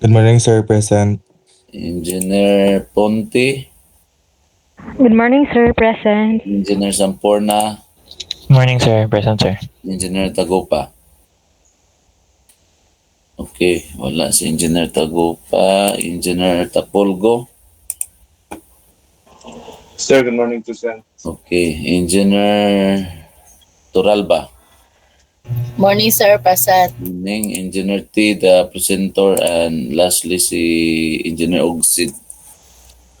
Good morning, sir. Present. Engineer Ponte. Good morning, sir. Present. Engineer Samporna. Morning, sir. Present, sir. Engineer Tagupa. Okay, wala si Engineer Tagupa. Engineer Tapolgo. Sir, good morning to sir. Okay, Engineer Turalba. Morning, sir. Present. Morning, Engineer T, the presenter, and lastly si Engineer Ogsid.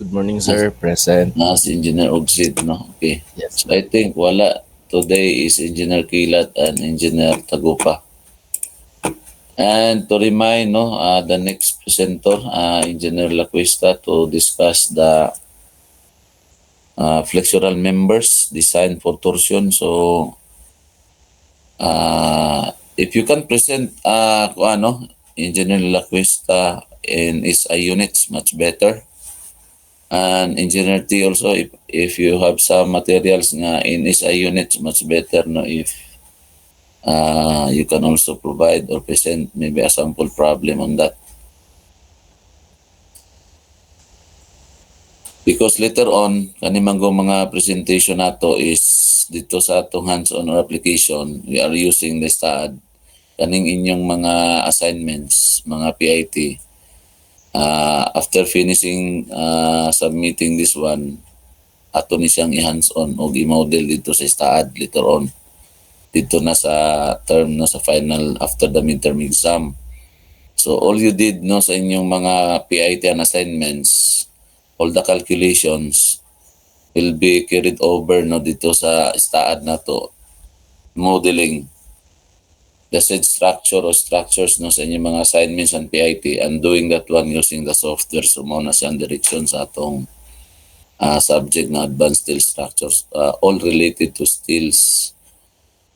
Good morning, sir. Present. Si Engineer Ogsid, no? Okay. Yes. So I think wala today is Engineer Kilat and Engineer Tagupa. And to remind, no, the next presenter, Engineer Lacuista, to discuss the flexural members designed for torsion. So if you can present Engineer Lacuista in SI units, much better. And Engineer T also, if you have some materials nga in SI units, much better, no, if you can also provide or present maybe a sample problem on that. Because later on, kanimanggo mga presentation nato is dito sa atong hands-on or application, we are using the STAAD. Kaning inyong mga assignments, mga PIT, after finishing submitting this one, ato ni siyang i-hands-on o i-model dito sa STAAD later on. Dito na sa term, no, sa final after the midterm exam. So all you did, no, sa inyong mga PIT and assignments, all the calculations will be carried over, no, dito sa STAAD na to, modeling the said structure or structures no sa inyong mga assignments and PIT and doing that one using the software. So mao na siyang direction sa atong subject na advanced steel structures, all related to steels.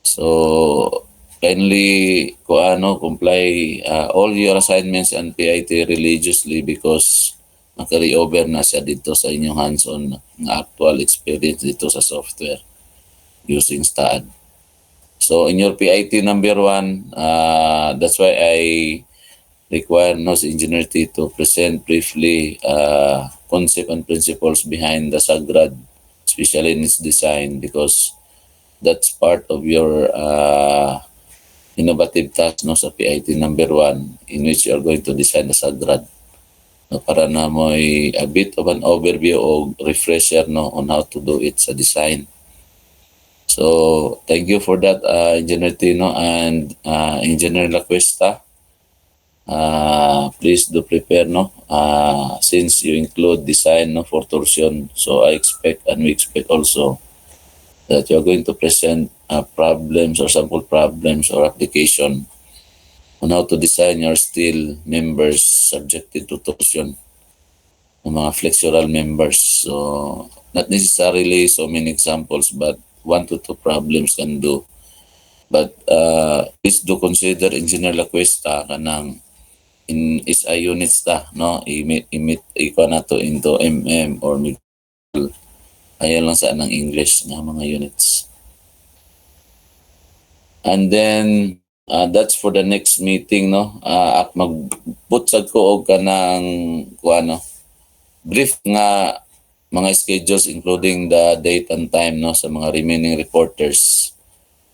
So kindly comply all your assignments and PIT religiously because makari over na siya dito sa inyong hands-on na actual experience dito sa software using STAAD. So in your PIT number 1, that's why I require NOS Engineer T to present briefly concept and principles behind the SAGRAD, especially in its design, because that's part of your innovative task no, sa PIT number 1 in which you are going to design the SAGRAD. No, para na mo a bit of an overview o refresher no, on how to do it sa design. So thank you for that, Engineer Tino and Engineer Lacuesta. Please do prepare no, since you include design no, for torsion. So I expect and we expect also that you are going to present problems or sample problems or application on how to design your steel members subjected to torsion, ng mga flexural members. So not necessarily so many examples, but 1 to 2 problems can do. But please do consider Engineer Lacuesta kanang in SI units ta, no? Iko na to into or ayaw lang saan ng English na mga units. And then that's for the next meeting no. At magbutsag ko og kanang brief nga mga schedules including the date and time no sa mga remaining reporters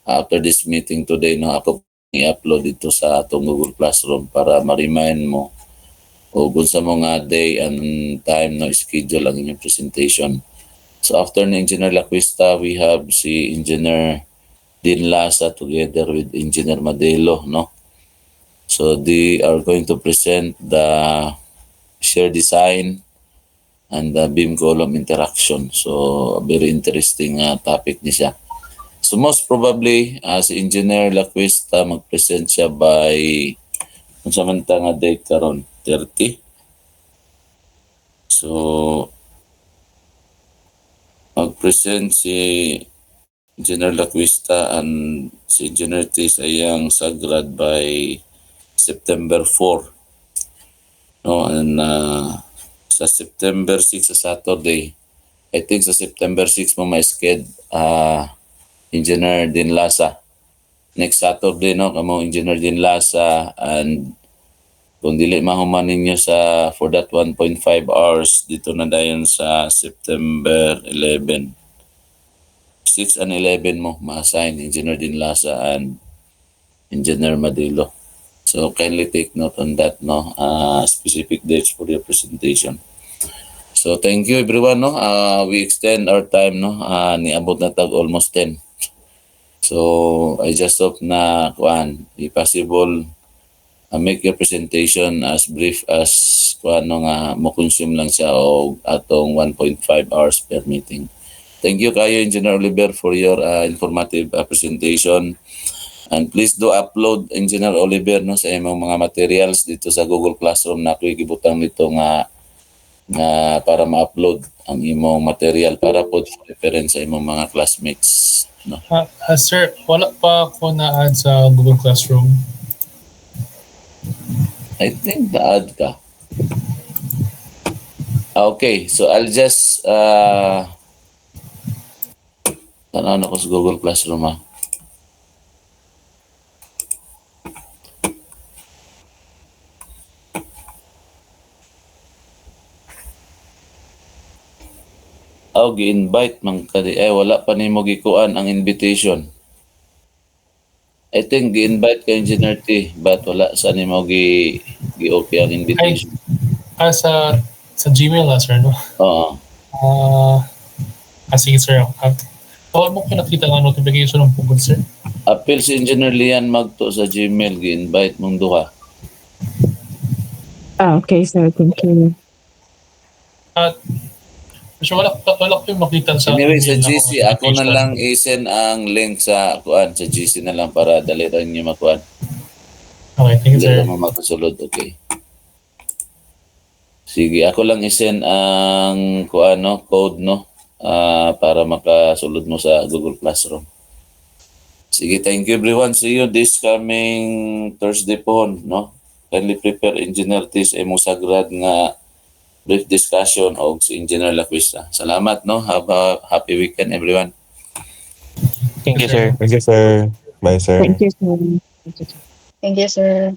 after this meeting today no. Ako i-upload dito sa atong Google Classroom para ma-remind mo o kung sa mga day and time no schedule ang inyong presentation. So after ni Engineer Lacuesta, we have si Engineer Din Lasa together with Engineer Madelo, no? So they are going to present the shear design and the beam column interaction. So very interesting topic ni siya. So most probably si Engineer Lacuesta mag-present siya by kung samantang date karon 30. So mag-present si Engineer Lacuesta and si Engineer T sa iyang SAGRAD by September 4. No, and sa September 6 sa Saturday, I think sa September 6 mo may sked Engineer Din Lasa. Next Saturday no, kamo Engineer Din Lasa, and kung dili mahuman ninyo sa for that 1.5 hours dito na dayon sa September 11. 6 and 11 mo ma-assign Engineer Din Lasa and Engineer Madilo. So kindly take note on that no, specific dates for your presentation. So thank you everyone no. We extend our time no, niabot na tag almost 10. So I just hope na if possible make your presentation as brief as mo consume lang siya o atong 1.5 hours per meeting. Thank you kayo Engineer Oliver for your informative presentation. And please do upload Engineer Oliver no sa imong mga materials dito sa Google Classroom na ako'y gibutang nito nga para ma-upload ang imong material para po reference sa imong mga classmates. No? Sir, wala pa ako na-add sa Google Classroom. I think na-add ka. Okay, so I'll just tanaw na ko sa Google Classroom ha. Gi-invite man kadi wala pa nimo gikuan ang invitation. I think gi-invite ka Engineer T but wala sa nimo gi-okay ang invitation. Sa Gmail sir no. Oo. Sige sir. Tawag mo ko nakita ng notification ng pugod sir. Appeal si Engineer Lian Magto sa Gmail gi-invite mong duha. Okay, sir. Thank you. So wala ko yung makita sa Anyway, sa email na GC, ako na notification. lang i-send ang link sa GC na lang para dali rin nyo makuan. Okay, thank you, Dali sir. mo makasulod, okay. Sige, ako lang i-send ang code, no? Para makasulod mo sa Google Classroom. Sige, thank you everyone. See you this coming Thursday po, no? Kindly prepare engineer tis mo sagrad nga brief discussion o si Engineer Laquista. Salamat, no? Have a happy weekend, everyone. Thank you, sir. Thank you, sir. Bye, sir. Thank you, sir. Thank you, sir.